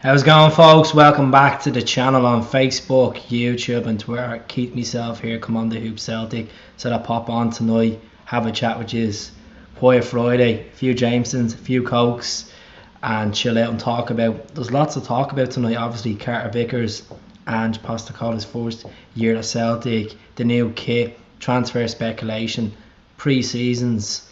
How's it going, folks? Welcome back to the channel on Facebook, YouTube and Twitter. Keep myself here, come on the Hoop Celtic. So I pop on tonight, have a chat with yous. Quiet Friday, a few Jamesons, a few Cokes, and chill out and talk about. There's lots to talk about tonight. Obviously, Carter Vickers, Ange Postecoglou's first year at Celtic, the new kit, transfer speculation, pre-seasons,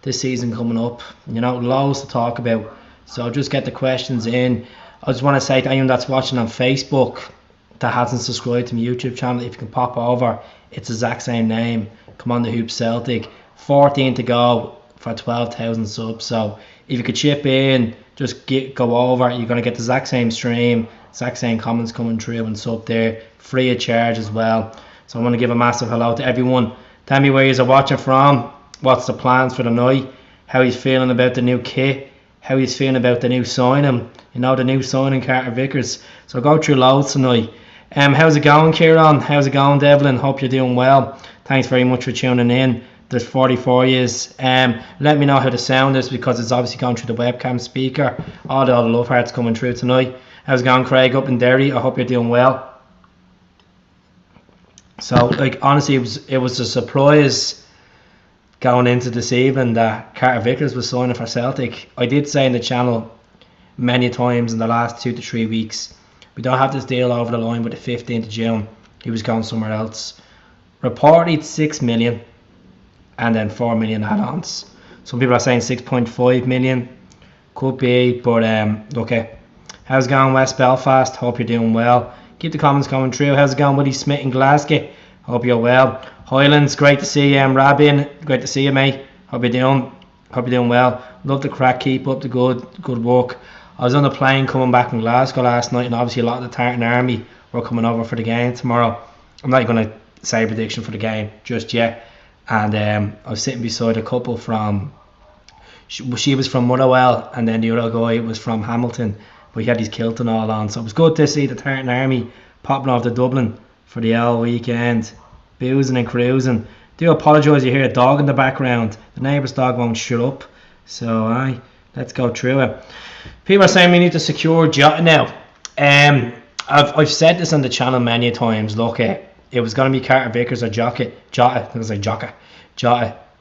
this season coming up. Loads to talk about. So just get the questions in. I just want to say to anyone that's watching on Facebook that hasn't subscribed to my YouTube channel, if you can pop over, it's the exact same name. Come on the Hoop Celtic. 14 to go for 12,000 subs. So if you could chip in, just go over. You're going to get the exact same stream, exact same comments coming through and sub there. Free of charge as well. So I want to give a massive hello to everyone. Tell me where you're watching from. What's the plans for the night? How he's feeling about the new kit. How he's feeling about the new signing. The new signing, Carter Vickers. So I'll go through loads tonight. How's it going, Kieran? How's it going, Devlin? Hope you're doing well. Thanks very much for tuning in. There's 44 years. Let me know how the sound is, because it's obviously going through the webcam speaker. All the love hearts coming through tonight. How's it going, Craig, up in Derry? I hope you're doing well. So, honestly, it was a surprise going into this evening that Carter Vickers was signing for Celtic. I did say in the channel many times in the last 2 to 3 weeks, we don't have this deal over the line with the 15th of June. He was going somewhere else. Reported 6 million and then 4 million add-ons. Some people are saying 6.5 million. Could be, but okay. How's it going, West Belfast? Hope you're doing well. Keep the comments coming through. How's it going, Woody Smith in Glasgow? Hope you're well. Highlands, great to see you. Rabin, great to see you, mate. Hope you're doing well. Love the crack. Keep up the good work. I was on the plane coming back from Glasgow last night, and obviously a lot of the Tartan Army were coming over for the game tomorrow. I'm not going to say a prediction for the game just yet. And I was sitting beside a couple from. She was from Motherwell, and then the other guy was from Hamilton. But he had his kilt and all on, so it was good to see the Tartan Army popping off to Dublin for the all weekend. Boozing and cruising. Do apologise, you hear a dog in the background. The neighbour's dog won't shut up. So let's go through it. People are saying we need to secure Jota now. I've said this on the channel many times. Look, it was going to be Carter Vickers or Jota. Jota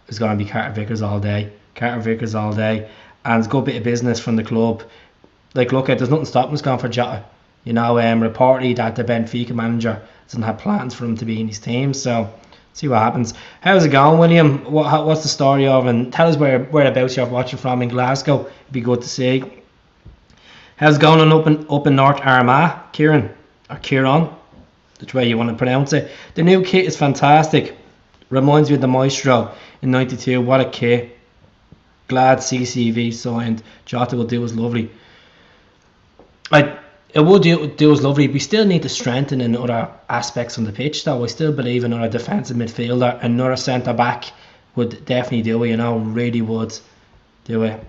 is going to be Carter Vickers all day. And it's a good bit of business from the club. There's nothing stopping us going for Jota. Reportedly that the Benfica manager doesn't have plans for him to be in his team, so see what happens. How's it going, William? What's the story of, and tell us whereabouts you're watching from in Glasgow. It'd be good to see. How's it going up in North Armagh, Kieran, or Kieran, that's way you want to pronounce it. The new kit is fantastic. Reminds me of the Maestro in '92. What a kit. Glad CCV signed. Jota will do us lovely. It would do us lovely. We still need to strengthen in other aspects on the pitch, though. I still believe another defensive midfielder, another centre back would definitely do it. Really would do it.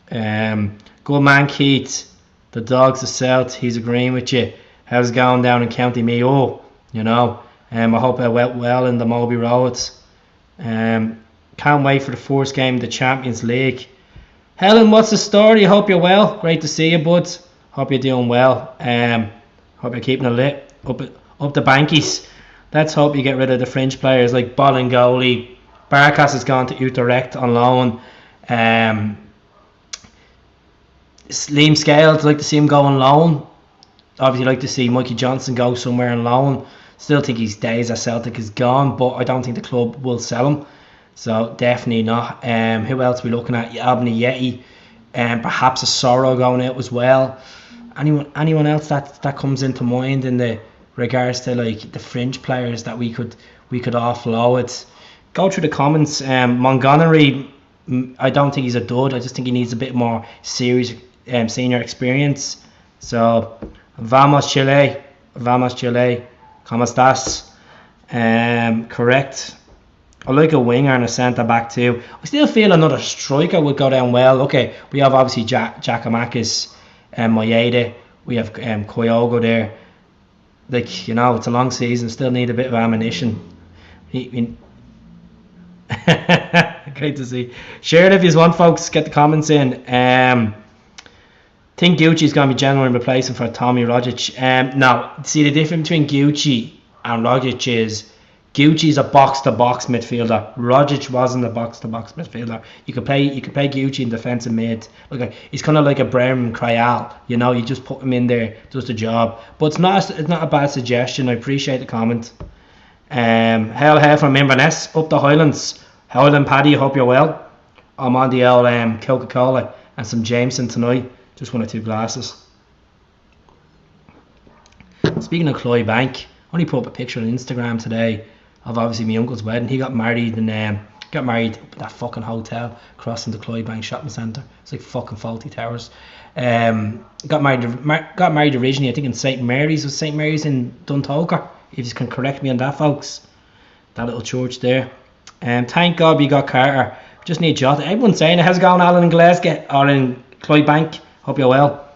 Good man, Keith. The dogs are South. He's agreeing with you. How's it going down in County Mayo? I hope I went well in the Moby Roads. Can't wait for the first game of the Champions League. Helen, what's the story? Hope you're well. Great to see you, buds. Hope you're doing well. Hope you're keeping it lit. Up the bankies. Let's hope you get rid of the fringe players like Bolingoli. Barkas has gone to Utrecht on loan. Liam Scales, like to see him go on loan. Obviously like to see Mikey Johnson go somewhere on loan. Still think his days at Celtic is gone, but I don't think the club will sell him. So definitely not. Who else are we looking at? Albany Yeti. Perhaps a Sorrow going out as well. Anyone else that comes into mind in the regards to the fringe players that we could offload? Go through the comments. Montgomery, I don't think he's a dud. I just think he needs a bit more serious senior experience. So Vamos Chile, ¿cómo estás? Correct. I like a winger and a centre back too. I still feel another striker would go down well. Okay, we have obviously Giacomakis and Maeda. We have Kyogo there. It's a long season. Still need a bit of ammunition. Great to see. Share it if you want, folks. Get the comments in. Think Gucci's going to be genuine replacement for Tommy Rogic. No, see the difference between Gucci and Rogic is Gucci's a box-to-box midfielder. Rogic wasn't a box-to-box midfielder. You could play Gucci in defensive mid. He's kind of like a Bremen Crayal. You know, you just put him in there, does the job. But it's not a bad suggestion. I appreciate the comment. Hail from Inverness up the Highlands. Highland Paddy, hope you're well. I'm on the old Coca-Cola and some Jameson tonight. Just 1 or 2 glasses. Speaking of Cloybank, I only put up a picture on Instagram today of obviously my uncle's wedding. He got married and got married at that fucking hotel crossing the Cloybank shopping centre. It's like fucking Faulty Towers. Got married originally, I think, in St Mary's. Was St Mary's in Duntulker? If you can correct me on that, folks. That little church there. Thank God we got Carter. Just need Jota. Everyone's saying it. How's it going, Alan in Glasgow or in Cloybank? Hope you're well.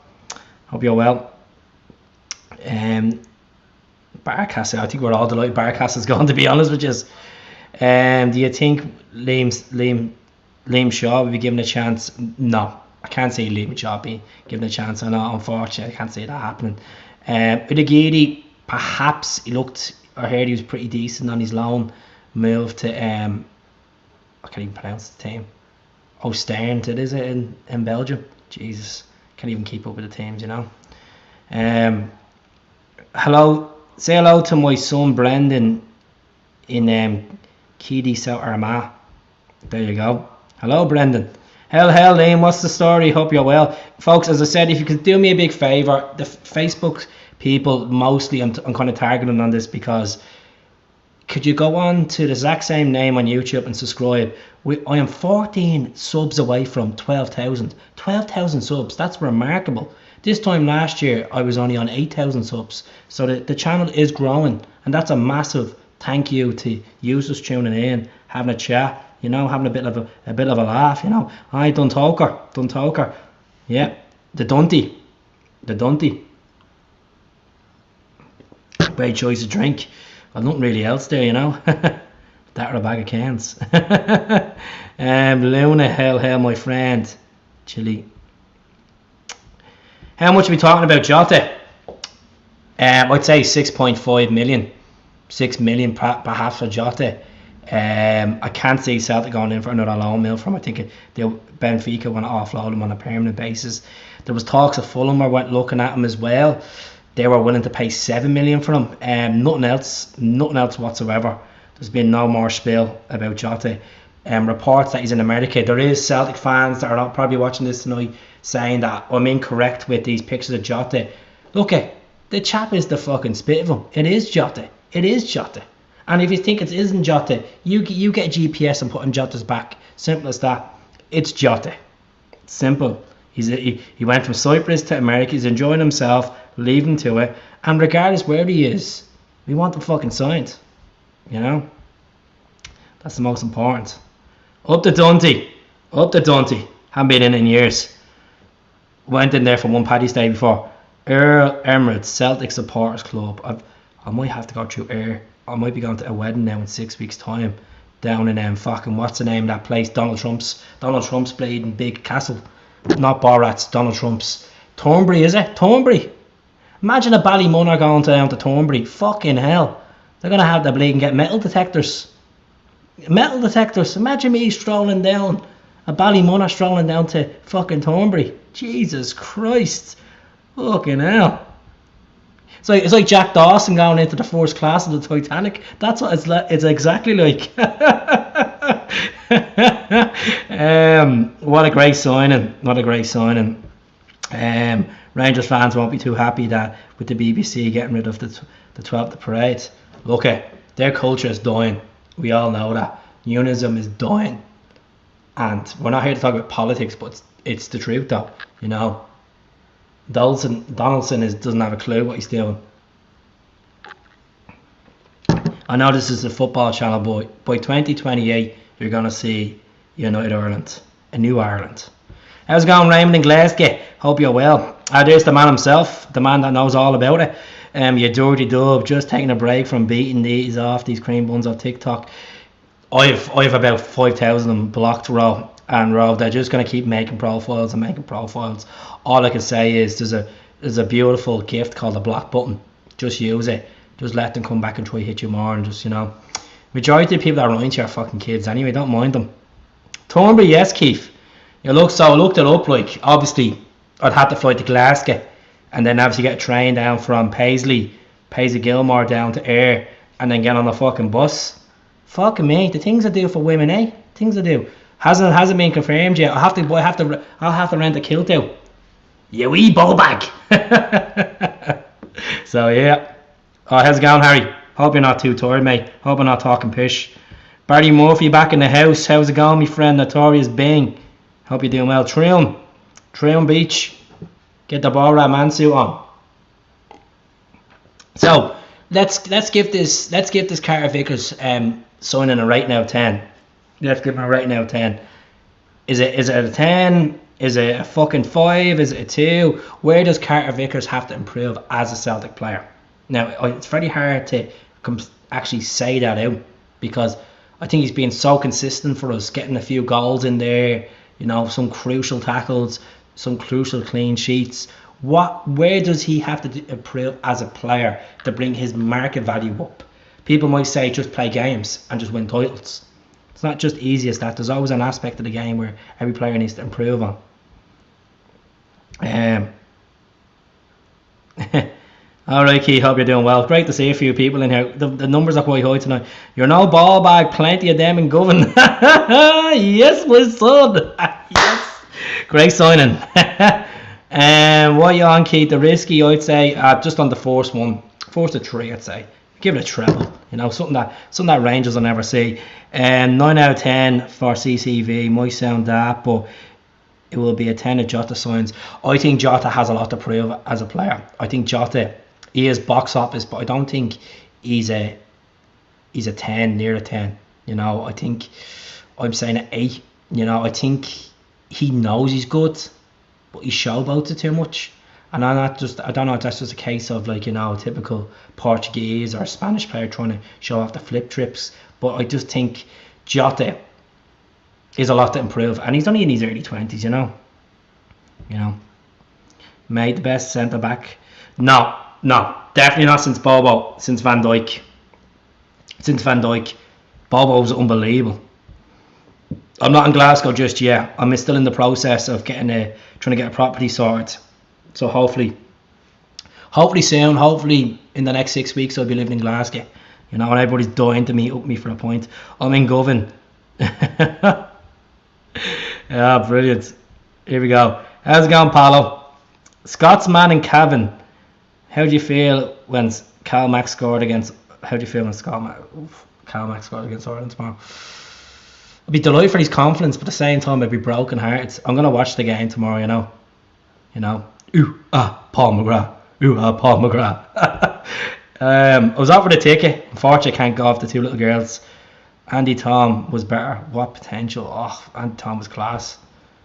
Barcastle, I think we're all delighted Barcastle's gone, to be honest with you. Do you think Liam Shaw will be given a chance? No, I can't say Liam Shaw be given a chance. I know, unfortunately, I can't see that happening. Udagiri, perhaps he looked, I heard he was pretty decent on his loan move to, I can't even pronounce the team. Ostend, is it in Belgium? Jesus, can't even keep up with the teams, you know. Say hello to my son Brendan in Keady, South Armagh. There you go. Hello, Brendan. Hell, Liam, what's the story? Hope you're well. Folks, as I said, if you could do me a big favour, the Facebook people, mostly, I'm kind of targeting on this because could you go on to the exact same name on YouTube and subscribe? I am 14 subs away from 12,000. 12,000 subs, that's remarkable. This time last year, I was only on 8,000 subs. So the channel is growing. And that's a massive thank you to users tuning in, having a chat, you know, having a bit of a laugh, you know. Hi, Duntalker. Yeah, the Dunty. Great choice of drink. Well, nothing really else there, you know. That or a bag of cans. Luna, hell, my friend. Chili. How much are we talking about Jota? I'd say 6.5 million. 6 million perhaps for Jota. I can't see Celtic going in for another loan move from. I think Benfica want to offload him on a permanent basis. There was talks of Fulham were looking at him as well. They were willing to pay 7 million for him. Nothing else whatsoever. There's been no more spill about Jota. Reports that he's in America. There is Celtic fans that are not probably watching this tonight saying that I'm incorrect with these pictures of Jota. Look, the chap is the fucking spit of him. It is Jota. And if you think it isn't Jota, you get a GPS and put on Jota's back. Simple as that. It's Jota. It's simple. He went from Cyprus to America. He's enjoying himself. Leave him to it. And regardless where he is, we want him fucking signed. You know? That's the most important. Up the Dundee. Haven't been in years. Went in there for one Paddy's Day before. Earl Emirates Celtic Supporters Club. I might have to go through Air. I might be going to a wedding now in 6 weeks' time. Down in fucking, what's the name of that place? Donald Trump's bleeding big castle. Not Borat's, Donald Trump's. Thornbury, is it? Thornbury. Imagine a Ballymunner going down to Thornbury. Fucking hell. They're going to have the bleeding get metal detectors. Imagine me strolling down, a Ballymunner strolling down to fucking Thornbury. Jesus Christ. Fucking hell. It's like Jack Dawson going into the first class of the Titanic. That's what it's exactly like. What a great signing. Rangers fans won't be too happy that with the BBC getting rid of the 12th parade. Look, their culture is dying. We all know that. Unionism is dying. And we're not here to talk about politics, but it's the truth though, you know. Donaldson doesn't have a clue what he's doing. I know this is a football channel, but by 2028 you're going to see United Ireland, a new Ireland. How's it going, Raymond in Glasgow? Hope you're well. There's the man himself, the man that knows all about it. You dirty dub, just taking a break from beating these cream buns on TikTok. I've about 5,000 blocked row. and Rove, they're just going to keep making profiles and making profiles. All I can say is there's a beautiful gift called the block button. Just use it. Just let them come back and try to hit you more, and just, majority of people that run into are fucking kids anyway. Don't mind them. Thornbury, yes, Keith. I looked it up. Like, obviously, I'd have to fly to Glasgow, and then obviously get a train down from Paisley Gilmore down to Ayr, and then get on the fucking bus. Fucking me, the things I do for women, eh? Things I do. Hasn't been confirmed yet. I'll have to rent a kilt out. You wee ball bag. So yeah. Oh, how's it going, Harry? Hope you're not too tired, mate. Hope I'm not talking pish. Barry Murphy back in the house. How's it going, my friend? Notorious Bing. Hope you're doing well. Triumph Beach. Get the ball rat man suit on. So let's give this Carter Vickers signing a right now 10. Let's give him a right now 10. Is it a 10? Is it a fucking 5? Is it a 2? Where does Carter Vickers have to improve as a Celtic player? Now, it's very hard to actually say that out, because I think he's been so consistent for us, getting a few goals in there, some crucial tackles, some crucial clean sheets. Where does he have to improve as a player to bring his market value up? People might say just play games and just win titles. It's not just easy as that. There's always an aspect of the game where every player needs to improve on. Alright, Keith, hope you're doing well. Great to see a few people in here. The numbers are quite high tonight. You're no ball bag, plenty of them in Govan. Yes, my son. Yes. Great signing. What you on, Keith? The risky, I'd say, just on the force one. Force a 3, I'd say. Give it a treble. Something that Rangers will never see. 9 out of 10 for CCV. Might sound that, but it will be a 10 if Jota signs. I think Jota has a lot to prove as a player. I think Jota, he is box office, but I don't think he's a 10, near a 10. I think I'm saying an 8. I think he knows he's good, but he showboats it too much. And I don't know if that's just a case of a typical Portuguese or Spanish player trying to show off the flip trips. But I just think Jota is a lot to improve, and he's only in his early 20s. Made the best centre back. No, definitely not since Bobo. Since Van Dijk. Bobo's unbelievable. I'm not in Glasgow just yet. I'm still in the process of trying to get a property sorted. So hopefully soon, hopefully in the next 6 weeks I'll be living in Glasgow. And everybody's dying to meet up with me for a point. I'm in Govan. Yeah, brilliant. Here we go. How's it going, Paolo? Scotsman and Cavan. How do you feel when Cal Mack scored against? How do you feel when Cal Mack scored against Ireland tomorrow? I'd be delighted for his confidence, but at the same time I'd be broken hearted. I'm gonna watch the game tomorrow. Paul McGrath. Paul McGrath. I was out for the ticket. Unfortunately, I can't go off the 2 little girls. Andy Tom was better. What potential. Andy Tom was class.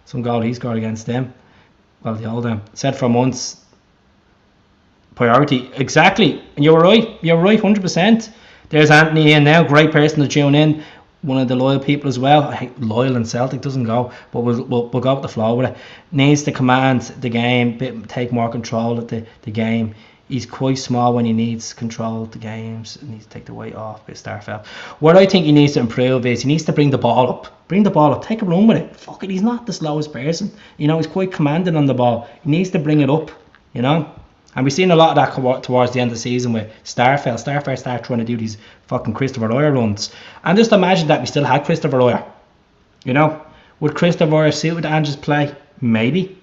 Some goal he scored against them. Well, the old said for months. Priority. Exactly. And you're right, 100%. There's Anthony in now. Great person to tune in. One of the loyal people as well. I hate loyal and Celtic doesn't go, but we'll go with the flow with it. Needs to command the game, take more control of the game. He's quite small when he needs control of the games. He needs to take the weight off. Bit Starfelt. What I think he needs to improve is he needs to bring the ball up. Take a run with it. Fuck it, he's not the slowest person. He's quite commanding on the ball. He needs to bring it up. And we've seen a lot of that towards the end of the season with Starfelt. Starfelt started trying to do these fucking Christopher Royer runs. And just imagine that we still had Christopher Royer. Would Christopher Royer suit with Ange's play? Maybe.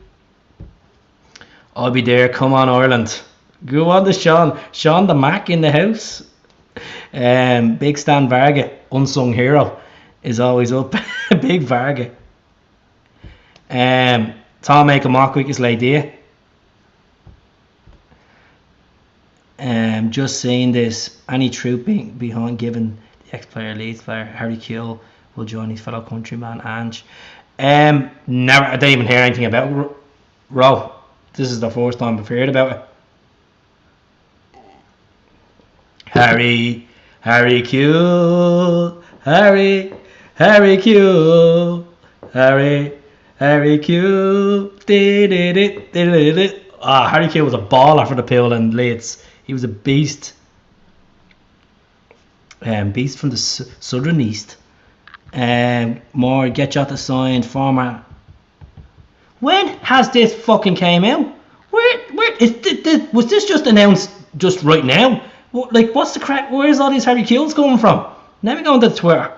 I'll be there. Come on, Ireland. Go on to Sean. Sean the Mac in the house. Big Stan Varga, unsung hero, is always up. Big Varga. Tom make a mock quickest idea. Just saying this, any troop behind given the ex-player, Leeds player, Harry Kewell will join his fellow countryman, Ange. Never, I didn't even hear anything about it. Ro, this is the first time I've heard about it. Harry Kewell, Harry Kewell, Harry Q. Harry Q was a baller for the Pool and Leeds. He was a beast. Beast from the southern east. More Get Jota signed former. When has this fucking came out? Where is this, was this just announced just right now? Like, what's the crack? Where's all these Harry Kills coming from? Let me go on to Twitter.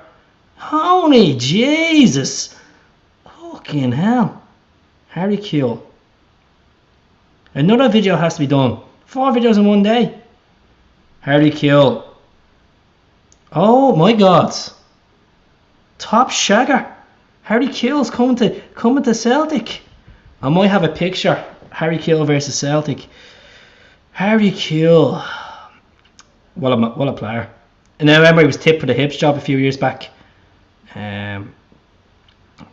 Holy Jesus. Fucking hell. Harry Kill. Another video has to be done. 4 videos in one day. Harry Kill. Oh my God. Top shagger. Harry Kill's coming to Celtic. I might have a picture. Harry Kill versus Celtic. Harry Kill. What a player. And I remember he was tipped for the Hips job a few years back.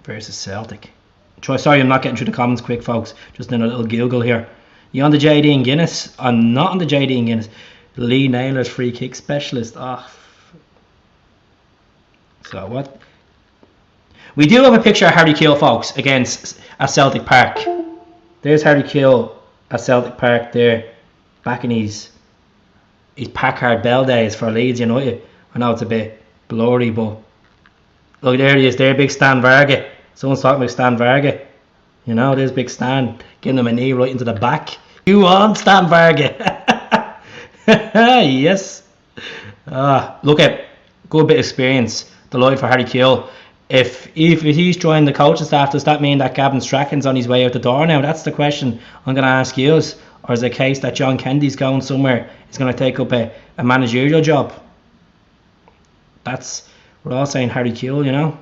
Versus Celtic. Sorry, I'm not getting through the comments quick, folks. Just doing a little Google here. You on the JD and Guinness? I'm not on the JD and Guinness. Lee Naylor's free kick specialist. So what? We do have a picture of Harry Kill, folks, against at Celtic Park. There's Harry Kill at Celtic Park there, back in his Packard Bell days for Leeds United. I know it's a bit blurry, but look, there he is there, big Stan Varga. Someone's talking about Stan Varga. You know, there's big Stan giving him a knee right into the back. You on, Stan Varga? Yes. Look at good bit of experience. Delighted for Harry Kill. If he's joining the coaching staff, does that mean that Gavin Strachan's on his way out the door now? That's the question I'm going to ask you. Or is it a case that John Kennedy's going somewhere? He's going to take up a managerial job? We're all saying Harry Kill, you know.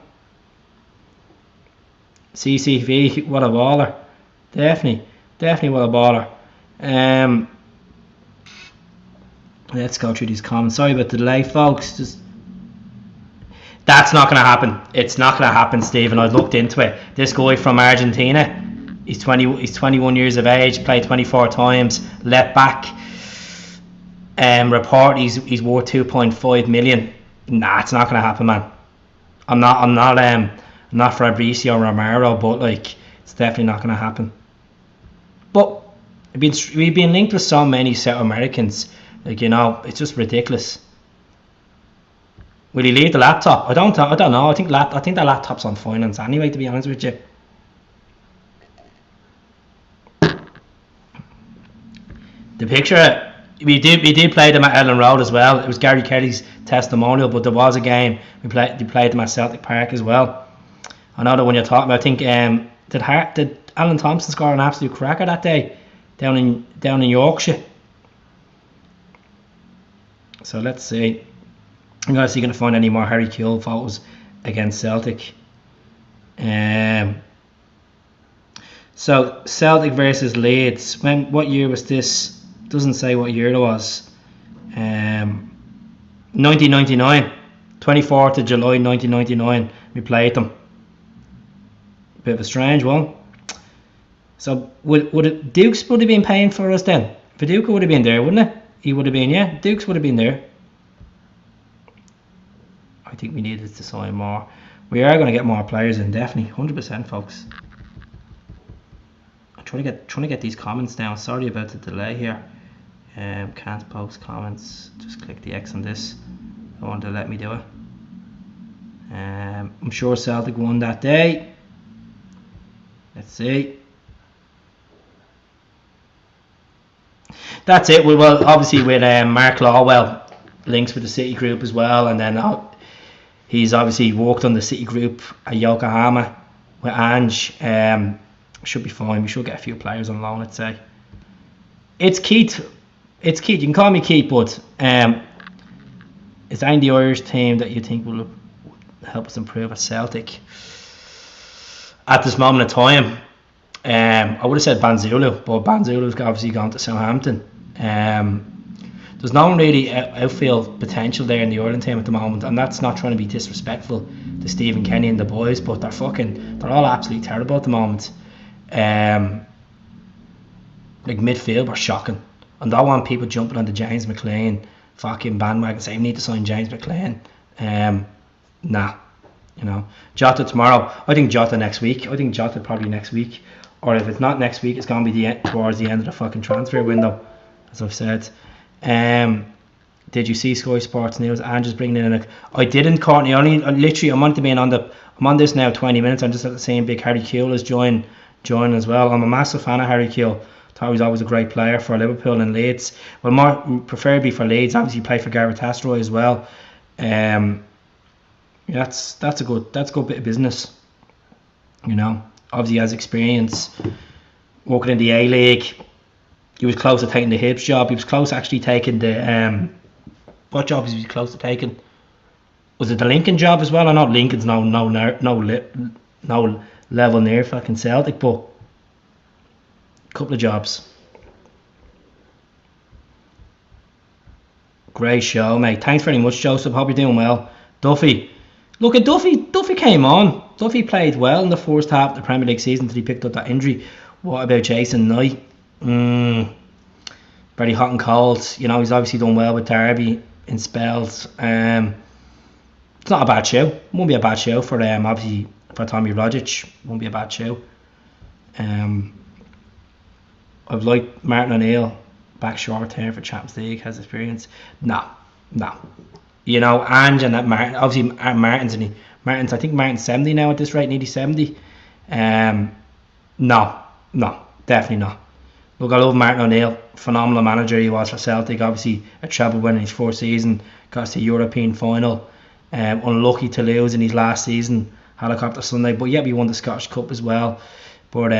CCV, what a baller. Definitely what a baller. Let's go through these comments. Sorry about the delay, folks. That's not going to happen. It's not going to happen, Stephen. I've looked into it. This guy from Argentina, he's 21 years of age, played 24 times, left back. Report he's worth 2.5 million. Nah, it's not going to happen, man. I'm not Fabrizio Romero, but like, it's definitely not going to happen. But we've been linked with so many South Americans, like, you know, it's just ridiculous. Will he leave the laptop? I don't know. I think the laptop's on finance anyway, to be honest with you. The picture, we did play them at Ellen Road as well. It was Gary Kelly's testimonial, but there was a game we played them at Celtic Park as well. I know that when you're talking about, I think did Alan Thompson score an absolute cracker that day down in Yorkshire. So let's see. I'm going to see if I can find any more Harry Kill photos against Celtic. So Celtic versus Leeds. What year was this? Doesn't say what year it was. 1999. 24th of July 1999. We played them. Bit of a strange one. So Dukes would have been paying for us then? Viduka would have been there, wouldn't it? He would have been, yeah. Dukes would have been there. I think we needed to sign more. We are going to get more players in, definitely, 100%, folks. I'm trying to get these comments down. Sorry about the delay here. Can't post comments. Just click the X on this. I want to let me do it. I'm sure Celtic won that day. Let's see. That's it. Well, obviously with Mark Lawwell, links with the City Group as well, and then he's obviously worked on the City Group at Yokohama with Ange. Should be fine. We should get a few players on loan, I'd say. It's Keith. You can call me Keith, but is there any the Irish team that you think will help us improve at Celtic at this moment of time? I would have said Banzulu, but Banzulu's obviously gone to Southampton. There's no really outfield potential there in the Ireland team at the moment, and that's not trying to be disrespectful to Stephen Kenny and the boys, but they're all absolutely terrible at the moment. Like midfield, we're shocking. And I don't want people jumping on the James McLean fucking bandwagon saying we need to sign James McLean. Nah, You know, Jota tomorrow. I think Jota next week. I think Jota probably next week. Or if it's not next week, it's going to be towards the end of the fucking transfer window, as I've said. Did you see Sky Sports News? Ange is bringing in I didn't, Courtney. I'm on this now 20 minutes. I'm just at the same big Harry Kewell is join as well. I'm a massive fan of Harry Kewell. Thought he was always a great player for Liverpool and Leeds. Well, more preferably for Leeds. Obviously, he played for Galatasaray as well. That's a good bit of business. You know, obviously he has experience working in the A League. He was close to taking the Hibs job. He was close to actually taking the what job was he close to taking? Was it the Lincoln job as well? I know Lincoln's no level near fucking Celtic, but a couple of jobs. Great show, mate. Thanks very much, Joseph. Hope you're doing well. Duffy. Look at Duffy. Duffy came on. Duffy played well in the first half of the Premier League season until he picked up that injury. What about Jason Knight? Very hot and cold. You know, he's obviously done well with Derby in spells. It's not a bad show. Won't be a bad show for obviously for Tommy Rogic. Won't be a bad show. I've liked Martin O'Neill back short term for Champions League, has experience. No. You know, Ange and that Martin, obviously Martin's I think Martin's 70 now at this rate, nearly 70. No, definitely not. Look, I love Martin O'Neill, phenomenal manager he was for Celtic, obviously a treble winner in his first season, got us to the European final, unlucky to lose in his last season, Helicopter Sunday, but yeah, we won the Scottish Cup as well. But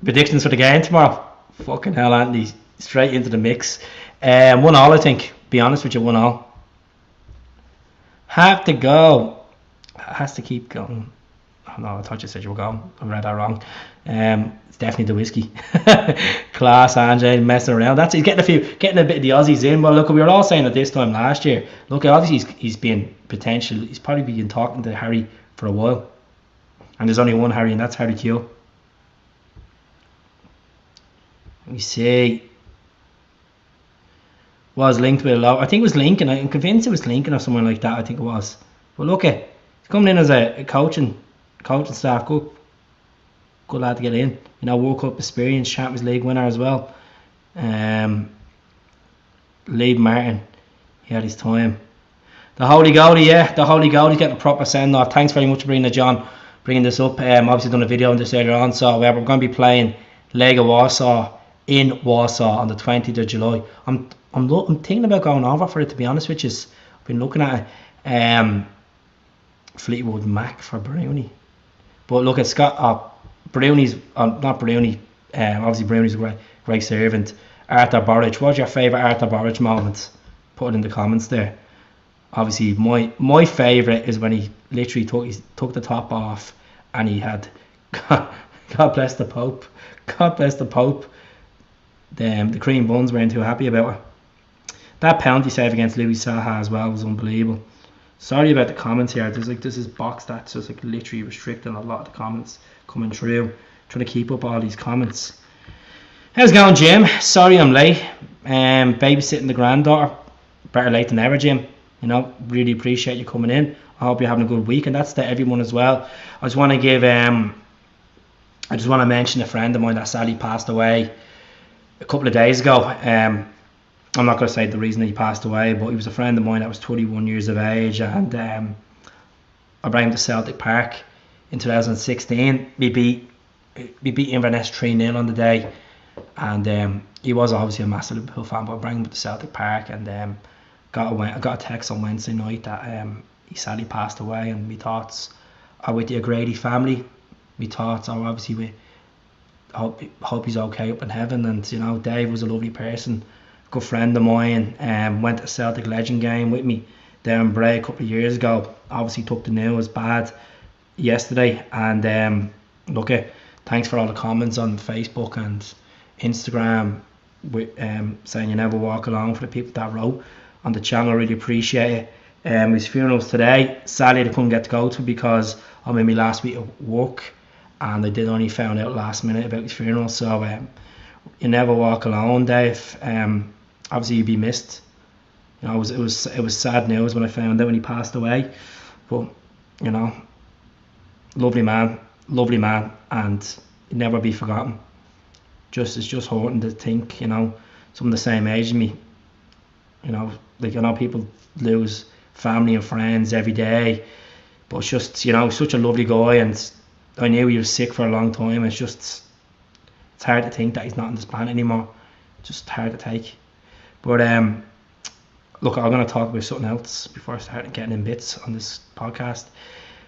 predictions for the game tomorrow, fucking hell, Andy, straight into the mix. 1-1, I think. Be honest with you, 1-1. Have to go. Has to keep going. Oh no, I thought you said you were going. I read that wrong. It's definitely the whiskey. Class, Ange, messing around. He's getting a bit of the Aussies in. Well, look, we were all saying it this time last year. Look, obviously he's been potential. He's probably been talking to Harry for a while, and there's only one Harry, and that's Harry Kewell. Let me see. Was linked with a lot. I think it was Lincoln. I'm convinced it was Lincoln or someone like that. I think it was. But look, he's coming in as a coaching staff. Good lad to get in. You know, World Cup experience, Champions League winner as well. Lee Martin, he had his time. The Holy Goalie getting a proper send off. Thanks very much for bringing this up. Obviously done a video on this earlier on. So we're going to be playing Lega Warsaw in Warsaw on the 20th of July. I'm thinking about going over for it, to be honest with you. I've been looking at it. Fleetwood Mac for Bruni. But look, it's got Bruni's, not Bruni, obviously Bruni's a great servant. Arthur Boric. What's your favourite Arthur Boric moment? Put it in the comments there. Obviously, my favourite is when he literally took the top off and he had, God bless the Pope. God bless the Pope. The cream buns weren't too happy about it. That penalty save against Louis Saha as well was unbelievable. Sorry about the comments here. There's this box that's just literally restricting a lot of the comments coming through. Trying to keep up all these comments. How's it going, Jim? Sorry I'm late. Babysitting the granddaughter. Better late than ever, Jim. You know, really appreciate you coming in. I hope you're having a good week, and that's to everyone as well. I just want to mention a friend of mine that sadly passed away a couple of days ago. I'm not going to say the reason he passed away, but he was a friend of mine that was 31 years of age, and I brought him to Celtic Park in 2016. We beat Inverness 3-0 on the day, and he was obviously a massive Liverpool fan, but I brought him to Celtic Park, and I got a text on Wednesday night that he sadly passed away, and my thoughts are with the O'Grady family. My thoughts are obviously with, hope he's okay up in heaven, and you know, Dave was a lovely person, good friend of mine, went to a Celtic Legend game with me down in Bray a couple of years ago. Obviously took the news bad yesterday, and look, thanks for all the comments on Facebook and Instagram with saying you never walk alone, for the people that wrote on the channel. I really appreciate it. His funeral's today. Sadly I couldn't get to go to because I'm in my last week of work, and I did only found out last minute about his funeral. So you never walk alone, Dave. Obviously you'd be missed. You know, it was sad news when I found out when he passed away, But, you know, lovely man, and he'd never be forgotten. It's just hurting to think, you know, some of the same age as me, you know, like, I know people lose family and friends every day, but it's just, you know, such a lovely guy, and I knew he was sick for a long time. It's hard to think that he's not on this planet anymore. Just hard to take. But look, I'm going to talk about something else before I start getting in bits on this podcast.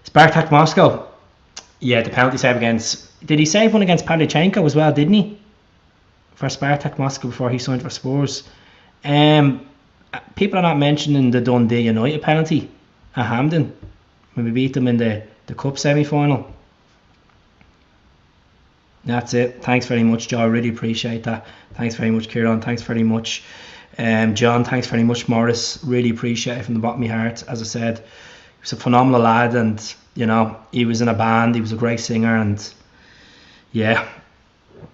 Spartak Moscow. Yeah, the penalty save against... Did he save one against Pavlyuchenko as well, didn't he? For Spartak Moscow before he signed for Spurs. People are not mentioning the Dundee United penalty at Hampden when we beat them in the Cup semi-final. That's it. Thanks very much, Joe. I really appreciate that. Thanks very much, Kieran. Thanks very much, John. Thanks very much, Morris. Really appreciate it from the bottom of my heart. As I said, he was a phenomenal lad, and, you know, he was in a band. He was a great singer, and yeah,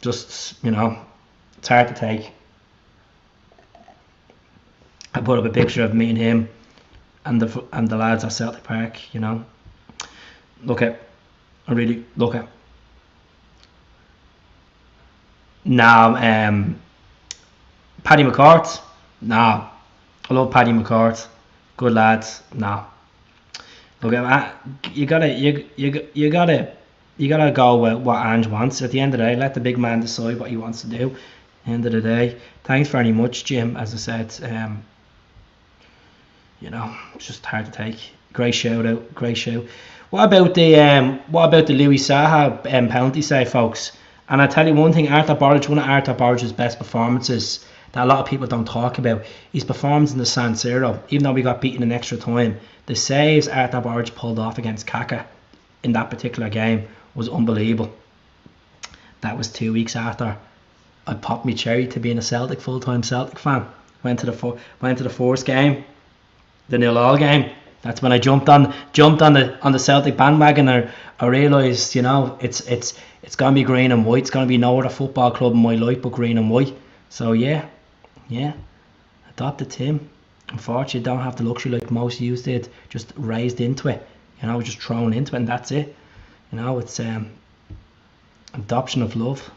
just, you know, it's hard to take. I put up a picture of me and him and the lads at Celtic Park, you know. I really look at. Now, Paddy McCourt. No, I love Paddy McCourt. Good lad. No, look at you gotta go with what Ange wants. At the end of the day, let the big man decide what he wants to do. End of the day, thanks very much, Jim. As I said, you know, it's just hard to take. Great shout out, great show. What about the Louis Saha penalty save, folks? And I tell you one thing, Artur Boruc, one of Artur Boric's best performances that a lot of people don't talk about, his performance in the San Siro. Even though we got beaten in extra time, the saves Artur Boric pulled off against Kaka in that particular game was unbelievable. That was 2 weeks after I popped me cherry to being a full-time Celtic fan. Went to the first game, the 0-0 game. That's when I jumped on the Celtic bandwagon. I realised, you know, it's gonna be green and white. It's gonna be no other football club in my life but green and white. So yeah, adopted Tim. Unfortunately, don't have the luxury like most of you did. Just raised into it, you know, just thrown into it, and that's it. You know, it's adoption of love.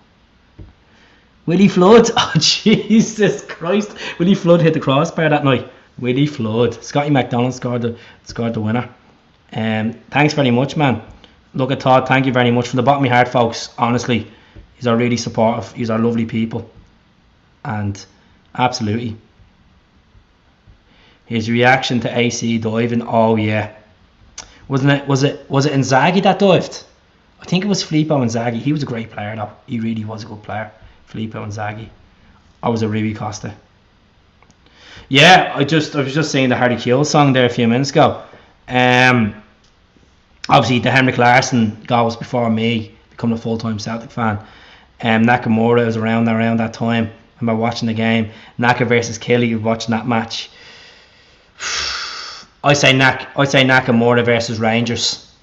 Willie Flood, oh Jesus Christ! Willie Flood hit the crossbar that night. Willie Flood. Scotty McDonald scored the winner. Thanks very much, man. Look at Todd, thank you very much from the bottom of my heart, folks. Honestly, he's are really supportive. He's are lovely people, and absolutely. His reaction to AC diving. Oh yeah, was it Inzaghi that dived? I think it was Filippo Inzaghi. He was a great player though. He really was a good player. Filippo Inzaghi. I was a Rui Costa. Yeah, I was just saying the Hardy Keel song there a few minutes ago. Obviously the Henrik Larsson goal was before me becoming a full-time Celtic fan. Nakamura was around that time. I remember watching the game. Naka versus Kelly, watching that match. I say Nakamura versus Rangers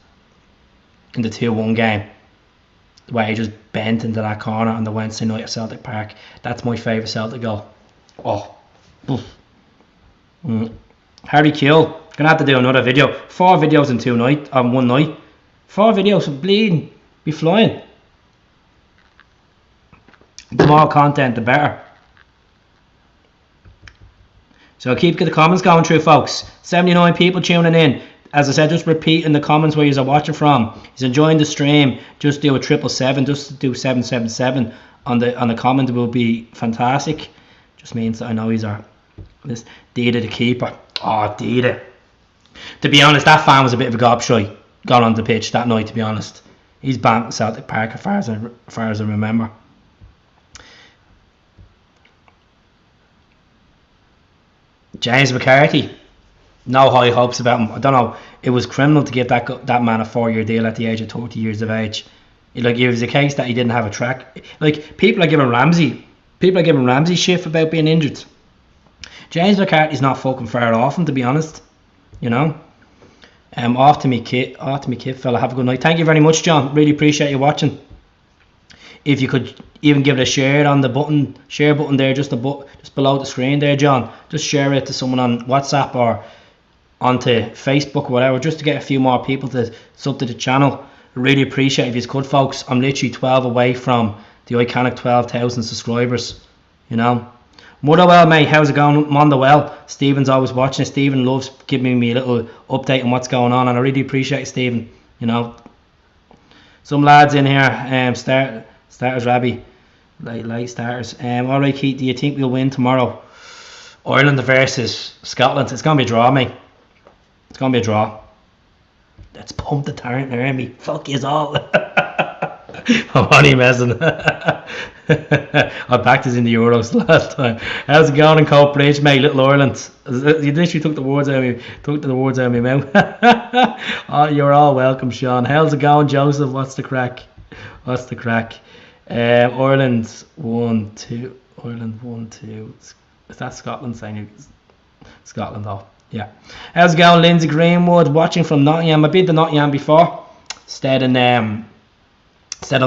in the 2-1 game. The way he just bent into that corner on the Wednesday night at Celtic Park. That's my favourite Celtic goal. Oh. Harry Keel. Gonna have to do another video. 4 videos in one night. 4 videos of bleeding. Be flying. The more content, the better. So keep the comments going through, folks. 79 people tuning in. As I said, just repeat in the comments where you're watching from. He's enjoying the stream. Just do a 777. Just do 777 on the comment. It will be fantastic. Just means that I know he's our this Dida the keeper. Oh, Dida. To be honest, that fan was a bit of a gobshite got on the pitch that night. To be honest, he's banned at Celtic Park as far as I remember. James McCarthy, no high hopes about him. I don't know. It was criminal to give that man a 4-year deal at the age of 30 years of age. Like, it was a case that he didn't have a track. Like, people are giving Ramsey shit about being injured. James McCarthy's not fucking far off him, to be honest. You know. Off to me kid fella. Have a good night. Thank you very much, John. Really appreciate you watching. If you could even give it a share on the share button there, just below the screen there, John. Just share it to someone on WhatsApp or onto Facebook or whatever, just to get a few more people to sub to the channel. I really appreciate if you could, folks. I'm literally 12 away from the iconic 12,000 subscribers, you know. Motherwell, mate, how's it going? Motherwell. Stephen's always watching. Stephen loves giving me a little update on what's going on, and I really appreciate it, Stephen. You know, some lads in here, starters, Rabbi, late starters. All right, Keith, do you think we'll win tomorrow? Ireland versus Scotland. It's gonna be a draw, mate. It's gonna be a draw. Let's pump the Tarrant Army. Fuck yous all. I'm only messing. I backed us in the Euros last time. How's it going in Cope Bridge, mate? Little Ireland. You literally took the words out of my mouth. Oh, you're all welcome, Sean. How's it going, Joseph? What's the crack? Ireland 1-2. Ireland 1-2. Is that Scotland saying Scotland though? Yeah. How's it going, Lindsay Greenwood? Watching from Nottingham. I've been to Nottingham before. Stayed on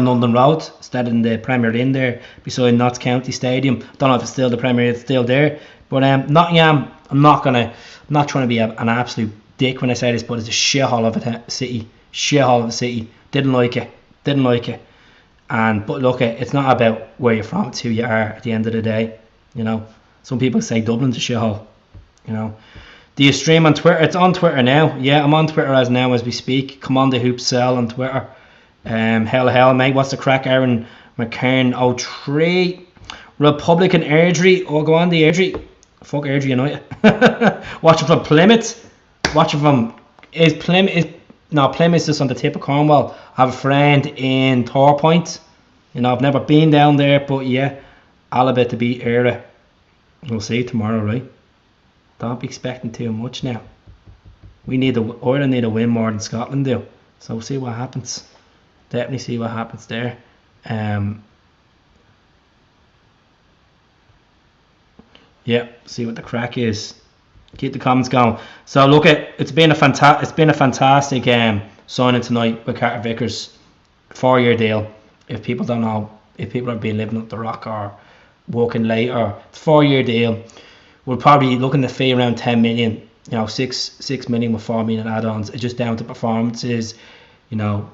London Road. Stayed in the Premier Inn there beside Notts County Stadium. Don't know if it's still the Premier Inn, it's still there. But Nottingham, I'm not trying to be an absolute dick when I say this, but it's a shithole of a city. Shithole of a city. Didn't like it. But look, it's not about where you're from, it's who you are at the end of the day. You know, some people say Dublin's a shithole. You know, do you stream on Twitter? It's on Twitter now. Yeah, I'm on Twitter as we speak. Come on, the Hoop Cell on Twitter. Hell, mate. What's the crack? Aaron McKern 03. Republican Airdrie. Oh, go on the Airdrie. Fuck Airdrie United. Watching from Plymouth. Plymouth's just on the tip of Cornwall. I have a friend in Torpoint. You know, I've never been down there, but yeah, I'll bet to beat Era. We'll see tomorrow, right? Don't be expecting too much now. Ireland need a win more than Scotland do. So we'll see what happens. Definitely see what happens there. Yeah, see what the crack is. Keep the comments going. So look, it's been a fantastic signing tonight with Carter Vickers, 4-year deal. If people don't know, if people have been living up the rock or working late, or 4-year deal, we're probably looking to fee around 10 million. You know, 6 million with 4 million add-ons. It's just down to performances. You know,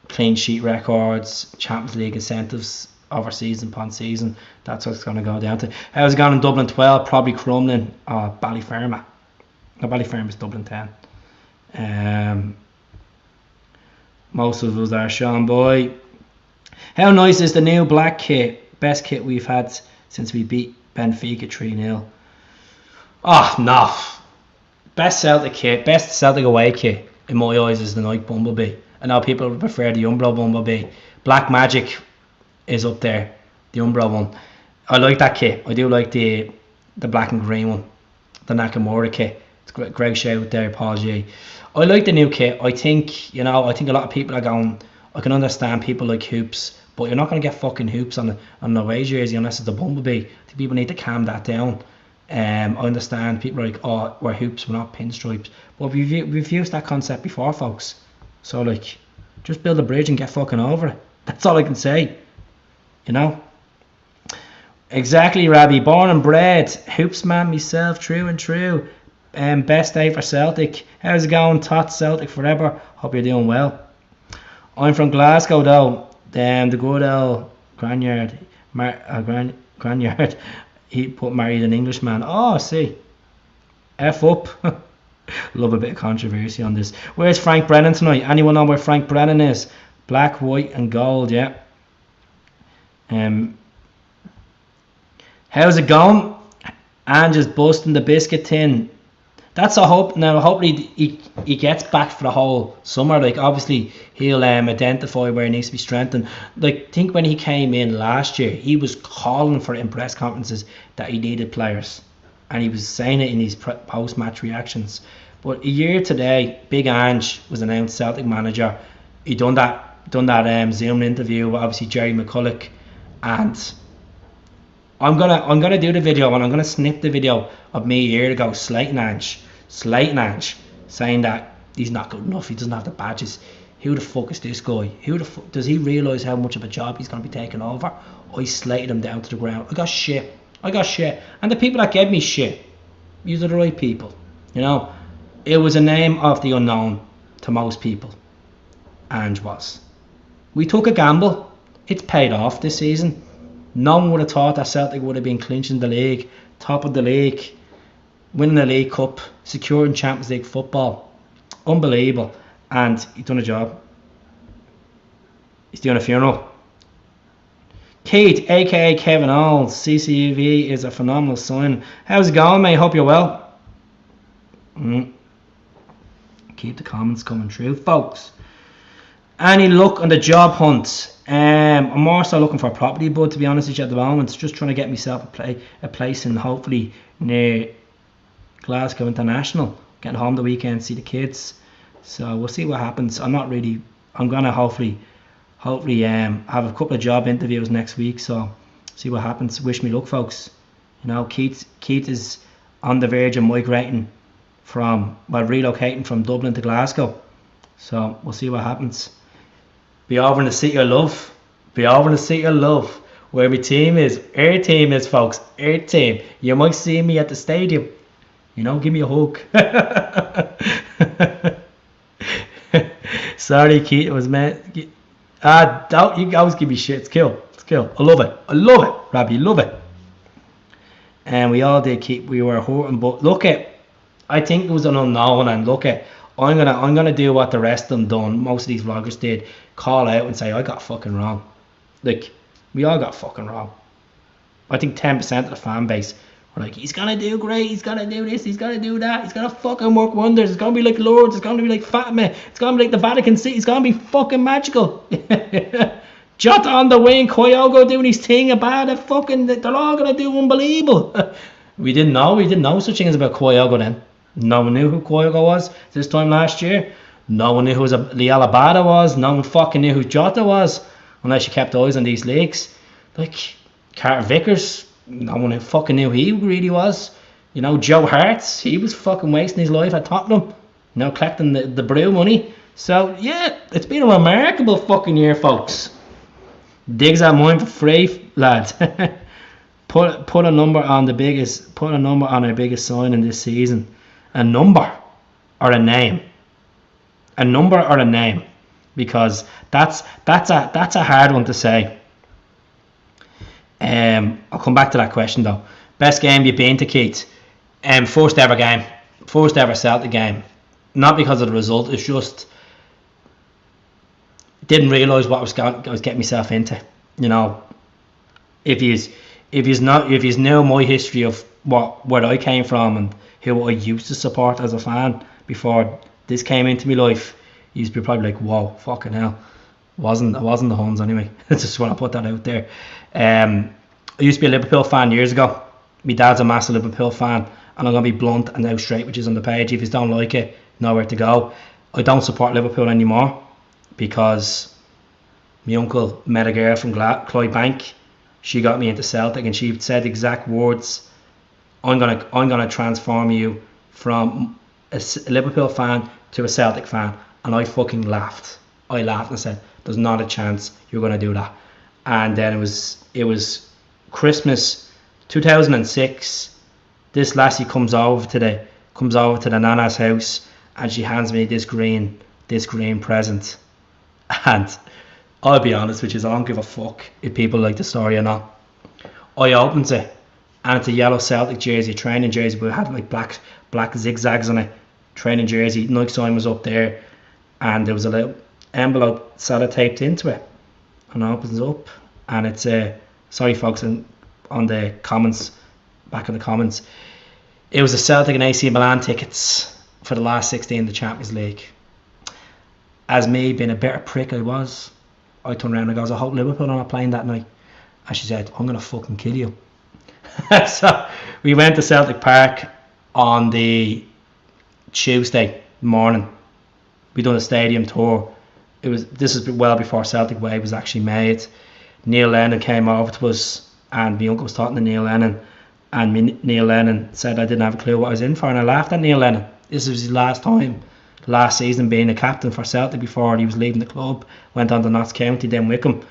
clean sheet records, Champions League incentives over season upon season. That's what it's going to go down to. How's it going in Dublin 12? Probably Crumlin or Ballyferma. No, Ballyferma's Dublin 10. Most of us are Sean Boy. How nice is the new black kit? Best kit we've had since we beat Benfica 3-0. Oh, no. Best Celtic kit, best Celtic away kit in my eyes is the Nike Bumblebee. I know people prefer the Umbro Bumblebee. Black Magic is up there, the Umbro one. I like that kit. I do like the black and green one, the Nakamura kit. It's great shout there, Paul G. I like the new kit. I think a lot of people are going, I can understand people like hoops, but you're not going to get fucking hoops on the away jersey unless it's the Bumblebee. I think people need to calm that down. I understand people are like, oh, we're hoops, we're not pinstripes. But we've used that concept before, folks. So, like, just build a bridge and get fucking over it. That's all I can say. You know? Exactly, Rabbi. Born and bred. Hoops man myself, true and true. Best day for Celtic. How's it going? Tot Celtic forever. Hope you're doing well. I'm from Glasgow, though. The good old Granyard. Granyard. He put married an Englishman. Oh, see. F up. Love a bit of controversy on this. Where's Frank Brennan tonight? Anyone know where Frank Brennan is? Black, white and gold, yeah. How's it going? Ange is busting the biscuit tin. That's a hope. Now, hopefully he gets back for the whole summer. Like, obviously, he'll identify where he needs to be strengthened. Like, think when he came in last year, he was calling for in press conferences that he needed players. And he was saying it in his post-match reactions. But a year today, Big Ange was announced Celtic manager. He done that Zoom interview with obviously Jerry McCulloch, and I'm gonna do the video, and I'm gonna snip the video of me a year ago slating Ange, saying that he's not good enough. He doesn't have the badges. Who the fuck is this guy? Does he realise how much of a job he's gonna be taking over? I slated him down to the ground. I got shit. And the people that gave me shit, these are the right people. You know, It was a name of the unknown to most people. Ange was. We took a gamble. It's paid off this season. No one would have thought that Celtic would have been clinching the league, top of the league, winning the League Cup, securing Champions League football. Unbelievable. And he's done a job. He's doing a funeral. Keith, aka Kevin Olds, CCV is a phenomenal sign. How's it going, mate? Hope you're well. Keep the comments coming through, folks. Any luck on the job hunt? I'm more so looking for a property, bud, to be honest with you at the moment. Just trying to get myself a place in, hopefully near Glasgow International. Getting home the weekend, see the kids. So we'll see what happens. I'm gonna hopefully have a couple of job interviews next week. So see what happens. Wish me luck, folks. You know, Keith is on the verge of relocating from Dublin to Glasgow. So we'll see what happens. Be over in the city of love. Where my team is. Our team is, folks. Our team. You might see me at the stadium. You know, give me a hug. Sorry, Keith. It was meant. Don't you always give me shit. It's cool. I love it. Robbie, love it. And we all did keep. We were hurting, but look at. I think it was an unknown, and look at. I'm gonna do what the rest of them done. Most of these vloggers did. Call out and say I got fucking wrong. Like, we all got fucking wrong. I think 10% of the fan base were like, he's gonna do great, he's gonna do this, he's gonna do that, he's gonna fucking work wonders, it's gonna be like Lourdes, it's gonna be like Fatima, it's gonna be like the Vatican City, it's gonna be fucking magical. Jota on the wing, Kyogo doing his thing, Abada, they're all gonna do unbelievable. We didn't know such things about Kyogo then. No one knew who Kyogo was this time last year. No one knew who Liel Abada was. No one fucking knew who Jota was, unless you kept eyes on these leagues. Like Carter Vickers, no one fucking knew who he really was. You know, Joe Hart, he was fucking wasting his life at Tottenham, you know, collecting the brew money. So yeah, it's been a remarkable fucking year, folks. Digs at mine for free, lads. Put a number on our biggest signing this season. A number or a name. A number or a name, because that's a hard one to say. I'll come back to that question though. Best game you've been to, Keith? First ever Celtic game. Not because of the result. It's just didn't realise what I was getting myself into. You know, if you know my history of where I came from and who I used to support as a fan before this came into my life, you'd be probably like, whoa, fucking hell. It wasn't the Huns anyway. Just want to put that out there. I used to be a Liverpool fan years ago. My dad's a massive Liverpool fan, and I'm going to be blunt and out straight, which is on the page. If you don't like it, nowhere to go. I don't support Liverpool anymore because my uncle met a girl from Clydebank. She got me into Celtic, and she said the exact words, I'm gonna transform you from a Liverpool fan to a Celtic fan. And I fucking laughed. I laughed and said, there's not a chance you're gonna do that. And then it was Christmas 2006. This lassie comes over to the nana's house, and she hands me this green present. And I'll be honest with you, I don't give a fuck if people like the story or not. I opens it, and it's a yellow Celtic jersey, training jersey, but it had like black zigzags on it. Training jersey, Nike sign was up there, and there was a little envelope sellotaped into it. And it opens up, and it's sorry folks, on the comments, back in the comments, it was the Celtic and AC Milan tickets for the last 16 of the Champions League. As me being a bitter prick I turned around and goes, I hope Liverpool are not playing that night. And she said, I'm gonna fucking kill you. So we went to Celtic Park on the Tuesday morning. We done a stadium tour. This is well before Celtic Way was actually made. Neil Lennon came over to us, and my uncle was talking to Neil Lennon, and Neil Lennon said I didn't have a clue what I was in for, and I laughed at Neil Lennon. This was his last season being a captain for Celtic before he was leaving the club. Went on to Notts County, then Wickham.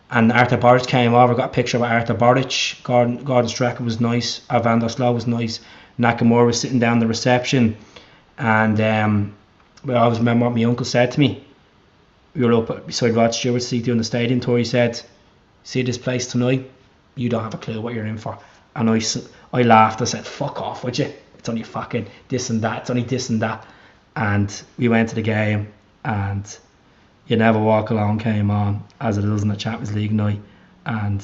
And Arthur Boric came over, got a picture of Arthur Boric. Gordon Strachan was nice, Arvando Slow was nice, Nakamura was sitting down the reception, And I always remember what my uncle said to me. We were up beside Rod Stewart's seat doing the stadium tour. He said, "See this place tonight? You don't have a clue what you're in for." And I laughed. I said, "Fuck off, would you? It's only fucking this and that. It's only this and that." And we went to the game, and You Never Walk Alone came on, as it is in the Champions League night. And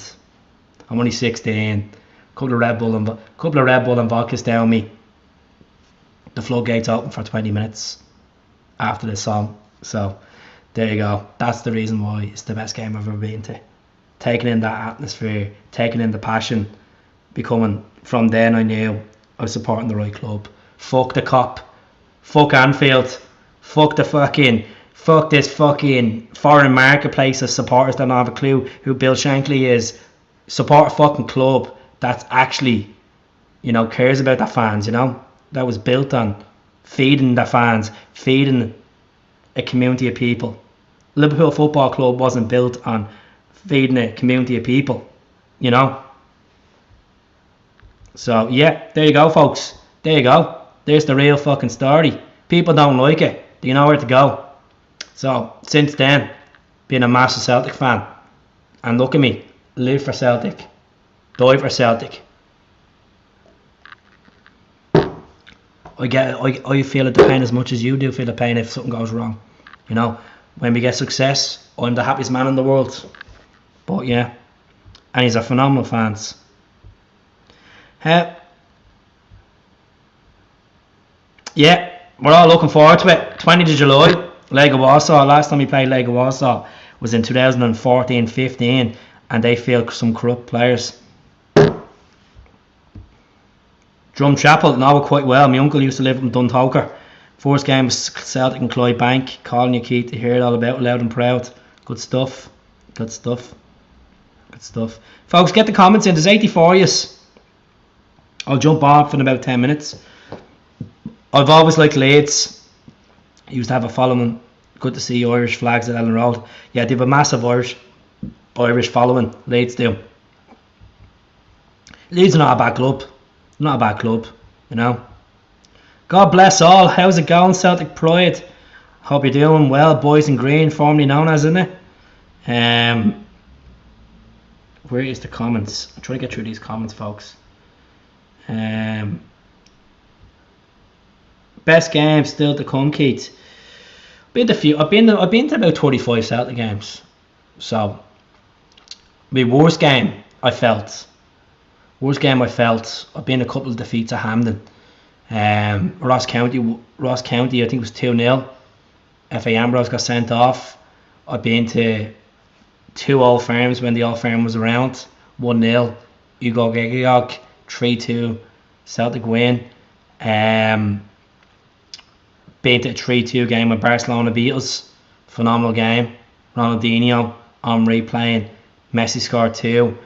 I'm only 16. Couple of Red Bull and vodkas down me. The floodgates open for 20 minutes after the song. So there you go. That's the reason why it's the best game I've ever been to. Taking in that atmosphere, taking in the passion, from then I knew I was supporting the right club. Fuck the cop. Fuck Anfield. Fuck this fucking foreign marketplace of supporters that don't have a clue who Bill Shankly is. Support a fucking club that's actually, cares about the fans, that was built on feeding the fans, feeding a community of people. Liverpool Football Club wasn't built on feeding a community of people, So yeah, there you go, folks. There you go. There's the real fucking story. People don't like it. Do you know where to go? So since then, being a massive Celtic fan, and look at me, live for Celtic, die for Celtic. I feel the pain as much as you do feel the pain if something goes wrong. When we get success, I'm the happiest man in the world. But yeah, and he's a phenomenal fans. Yeah, we're all looking forward to it. 20th of July, Lega Warsaw. Last time we played Lega Warsaw was in 2014-15, and they failed some corrupt players. Drumchapel, know it quite well. My uncle used to live in Dundalk. First game was Celtic and Clydebank. Calling you, Keith, to hear it all about, loud and proud. Good stuff. Folks, get the comments in. There's 84 years. I'll jump off in about 10 minutes. I've always liked Leeds. I used to have a following. Good to see Irish flags at Ellen Road. Yeah, they have a massive Irish following. Leeds do. Leeds are not a bad club. God bless all. How's it going, Celtic Pride? Hope you're doing well, boys in green, formerly known as, isn't it? Where is the comments? I'm trying to get through these comments, folks. Best game still to come, Keith. I've been to about 35 Celtic games. So my worst game I felt. I've been a couple of defeats at Hampden. Ross County, I think it was 2-0. F.A. Ambrose got sent off. I've been to 2 Old Firms when the Old Firm was around. 1-0. Ugo Gegayog, 3-2. Celtic win. Been to a 3-2 game with Barcelona Beatles. Phenomenal game. Ronaldinho on replay. Messi scored 2.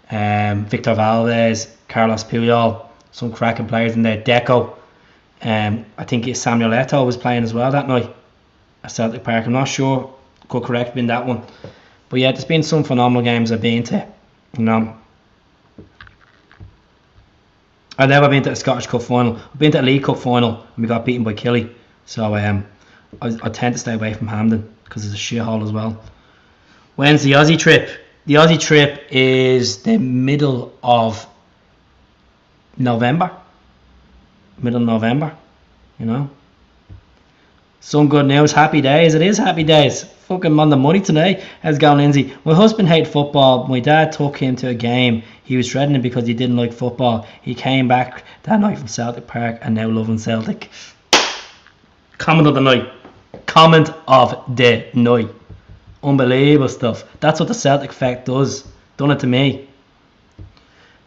Victor Valdez, Carlos Puyol, some cracking players in there. Deco. I think Samuel Eto'o was playing as well that night at Celtic Park. I'm not sure. Could correct me in that one. But yeah, there's been some phenomenal games I've been to. I've never been to a Scottish Cup final. I've been to a League Cup final and we got beaten by Killie. So I tend to stay away from Hampden because it's a shithole as well. When's the Aussie trip? The Aussie trip is the middle of November. Some good news, happy days. It is happy days. Fucking on the money today. How's it going, Lindsay? My husband hated football. My dad took him to a game. He was dreading it because he didn't like football. He came back that night from Celtic Park and now loving Celtic. Comment of the night. Unbelievable stuff. That's what the Celtic effect does. Done it to me.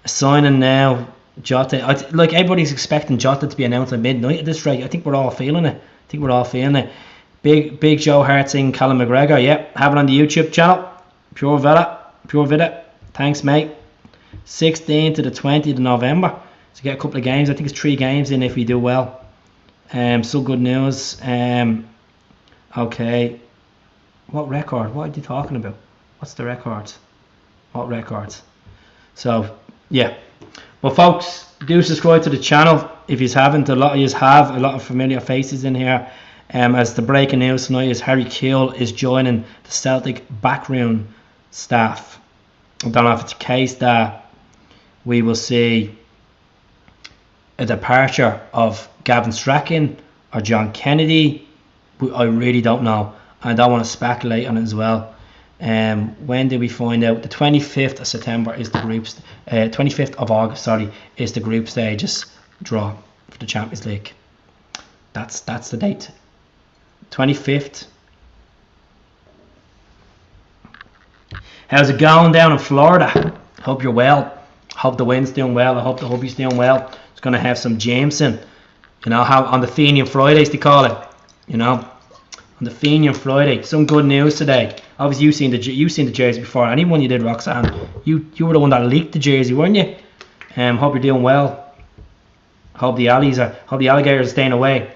Signing now. Jota. Everybody's expecting Jota to be announced at midnight at this rate. I think we're all feeling it. Big Joe Hart saying Callum McGregor. Yep. Have it on the YouTube channel. Pure Villa. Thanks, mate. 16th to the 20th of November. So get a couple of games. I think it's 3 games in if we do well. So good news. Okay. What record? What are you talking about? What's the record? What records? So, yeah. Well, folks, do subscribe to the channel. if you haven't, a lot of you have a lot of familiar faces in here. As the breaking news tonight is Harry Kewell is joining the Celtic backroom staff. I don't know if it's a case that we will see a departure of Gavin Strachan or John Kennedy. I really don't know. I don't want to speculate on it as well. When did we find out? The 25th of September is the groups. 25th of August, sorry, is the group stages draw for the Champions League. That's the date. 25th. How's it going down in Florida? Hope you're well. Hope the wind's doing well. I hope the hubby's doing well. It's going to have some Jameson. You know, how on the Fenian Fridays they call it. You know, on the Fenian Friday. Some good news today. Obviously, you've seen the jersey before. Anyone you did, Roxanne. You were the one that leaked the jersey, weren't you? Hope you're doing well. Hope the alligators are staying away.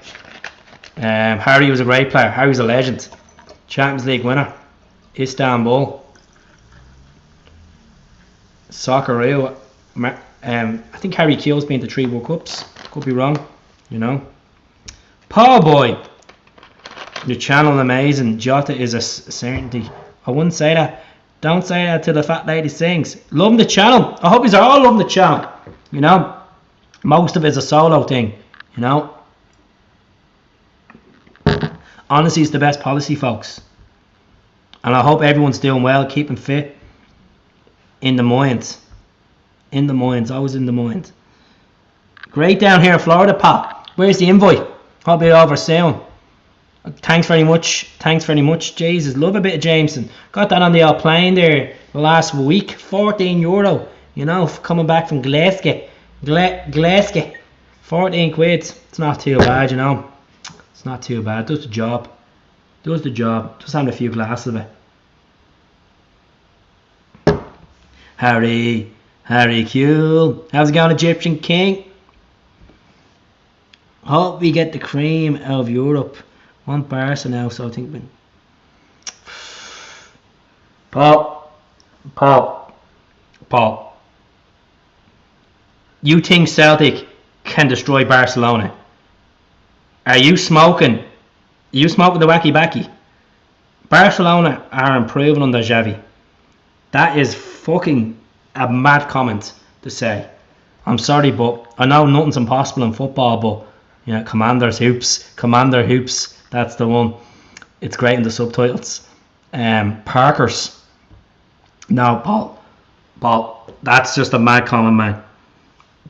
Harry was a great player. Harry's a legend. Champions League winner. Istanbul. Socceroo. I think Harry Kewell's been to 3 World Cups. Could be wrong. You know. Paul Boy. Your channel amazing. Jota is a certainty. I wouldn't say that. Don't say that till the fat lady sings. Loving the channel. I hope you're all loving the channel. You know. Most of it's a solo thing. You know. Honesty is the best policy, folks. And I hope everyone's doing well, keeping fit. In the mind. In the mind. Always in the mind. Great down here in Florida, pal. Where's the invite? I'll be over soon. Thanks very much. Thanks very much. Jesus, love a bit of Jameson. Got that on the old plane there the last week. €14. You know, coming back from Glasgow. Glasgow. 14 quid. It's not too bad, you know. It's not too bad. Does the job. Does the job. Just having a few glasses of it. Harry Kewell. How's it going, Egyptian King? Hope we get the cream out of Europe. Want Barca now, so I think Paul. You think Celtic can destroy Barcelona? Are you smoking? Are you smoking the wacky backy? Barcelona are improving under Xavi. That is fucking a mad comment to say. I'm sorry, but I know nothing's impossible in football, but you know, Commander Hoops, that's the one. It's great in the subtitles. Parkers. No, Paul, that's just a mad comment, man.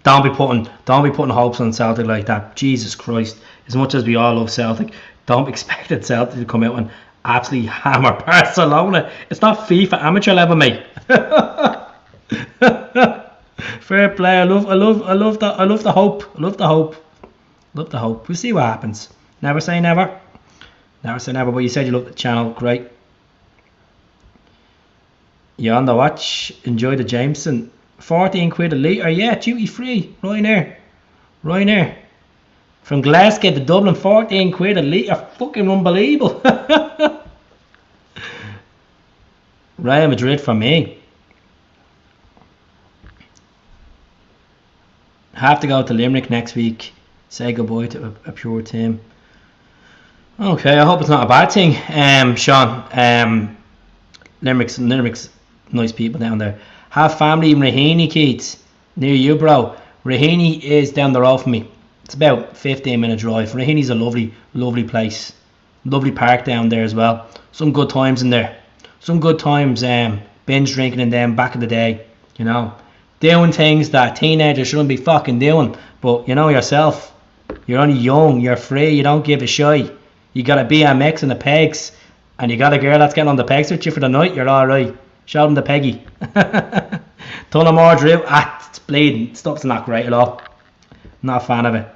Don't be putting hopes on Celtic like that. Jesus Christ. As much as we all love Celtic, don't expect Celtic to come out and absolutely hammer Barcelona. It's not FIFA amateur level, mate. Fair play. I love the hope. We'll see what happens. Never say never. Never say never. But you said you love the channel. Great. You on the watch? Enjoy the Jameson. 14 quid a litre. Yeah, duty free. Right there. From Glasgow to Dublin, 14 quid a litre. Fucking unbelievable. Real Madrid for me. Have to go to Limerick next week. Say goodbye to a pure team. Okay, I hope it's not a bad thing, Sean. Limerick's nice people down there. Have family in Raheny, Keith, near you, bro. Raheny is down the road from me. It's about 15-minute drive. Raheny's a lovely place. Lovely park down there as well. Some good times in there. Some good times binge drinking in them back in the day. You know, doing things that teenagers shouldn't be fucking doing. But you know yourself. You're only young, you're free, you don't give a shit. You got a BMX and the pegs, and you got a girl that's getting on the pegs with you for the night, you're alright. Show them the Peggy. Ton of more drill. It's bleeding. Stuff's not great at all. Not a fan of it.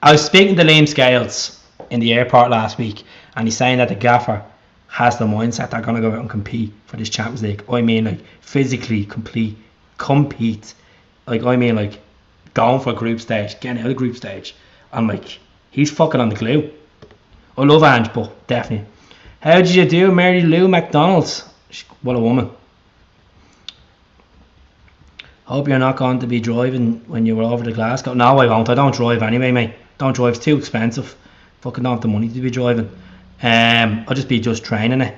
I was speaking to Liam Scales in the airport last week, and he's saying that the gaffer has the mindset they're going to go out and compete for this Champions League. I mean, like, physically compete. Like, I mean, like, going for group stage, getting out of group stage. I'm like, he's fucking on the glue. I love Ange, but definitely. How did you do, Mary Lou McDonald's? What a woman. Hope you're not going to be driving when you were over to Glasgow. No, I won't. I don't drive anyway, mate. Don't drive. It's too expensive. Fucking don't have the money to be driving. I'll just be training it.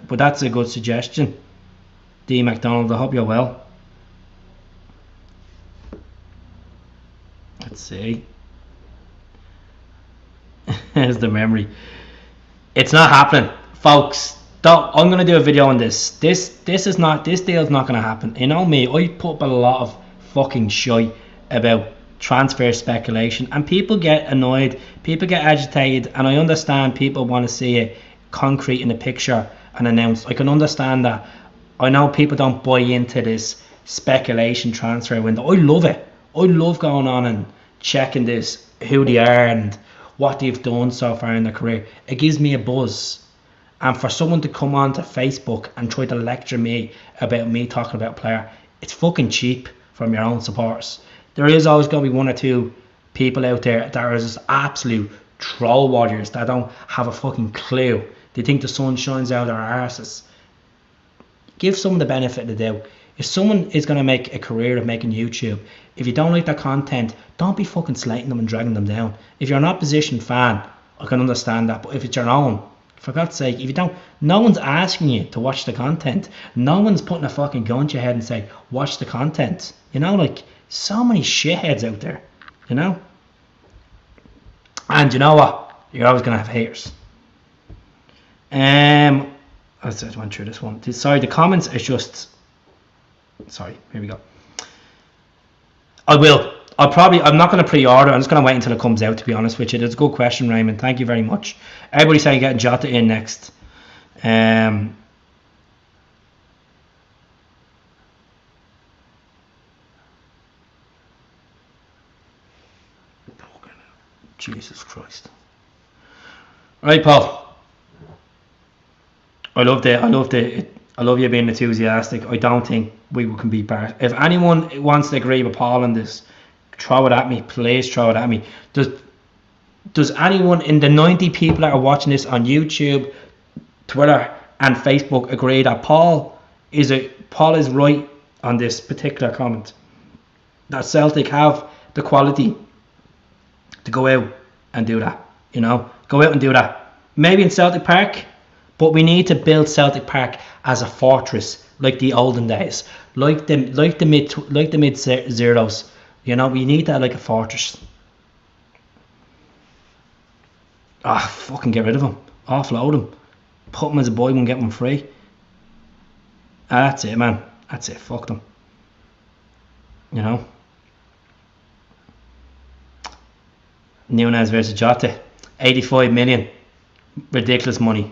But that's a good suggestion. D. McDonald, I hope you're well. Let's see. Here's the memory. It's not happening, folks. I'm gonna do a video on this. This deal's not gonna happen. You know me, I put up a lot of fucking shite about transfer speculation, and people get annoyed, people get agitated, and I understand people want to see it concrete in the picture and announced. I can understand that. I know people don't buy into this speculation transfer window. I love it. I love going on and checking this, who they are and what they've done so far in their career. It gives me a buzz. And for someone to come on to Facebook and try to lecture me about me talking about a player, it's fucking cheap from your own supporters. There is always going to be one or two people out there that are just absolute troll warriors that don't have a fucking clue. They think the sun shines out their arses. Give someone the benefit of the doubt. If someone is going to make a career of making YouTube, if you don't like their content, don't be fucking slating them and dragging them down. If you're an opposition fan, I can understand that. But if it's your own, for God's sake, if you don't, no one's asking you to watch the content. No one's putting a fucking gun to your head and say, watch the content. You know, like, so many shitheads out there, you know? And you know what? You're always going to have haters. I just went through this one. Sorry, the comments is just... Sorry, here we go. I'm not going to pre-order. I'm just going to wait until it comes out, to be honest with you. That's a good question, Raymond. Thank you very much. Everybody's saying getting Jota in next. Jesus Christ. Right, Paul. I love you being enthusiastic. I don't think we can be bad. If anyone wants to agree with Paul on this, throw it at me. Please throw it at me. Does anyone in the 90 people that are watching this on YouTube, Twitter and Facebook agree that Paul is right on this particular comment? That Celtic have the quality to go out and do that. You know, go out and do that. Maybe in Celtic Park, but we need to build Celtic Park as a fortress, like the olden days, like the mid zeros. You know, we need that like a fortress. Fucking get rid of him, offload him, put him as a boy and get him free. That's it, man. That's it. Fuck them. You know. Nunez versus Jota, 85 million. Ridiculous money.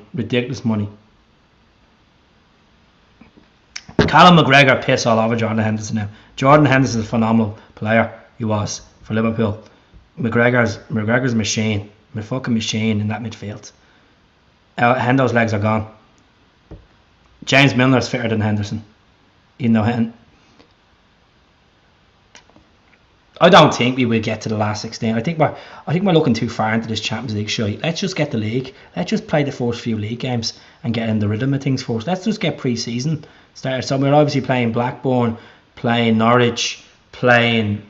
Callum McGregor piss all over Jordan Henderson now. Jordan Henderson is a phenomenal player. He was for Liverpool. McGregor's a machine. A fucking machine in that midfield. Hendo's legs are gone. James Milner's fitter than Henderson. You know, I don't think we will get to the last 16. I think we're looking too far into this Champions League shite. Let's just get the league. Let's just play the first few league games and get in the rhythm of things first. Let's just get pre-season started. So we're obviously playing Blackburn, playing Norwich, playing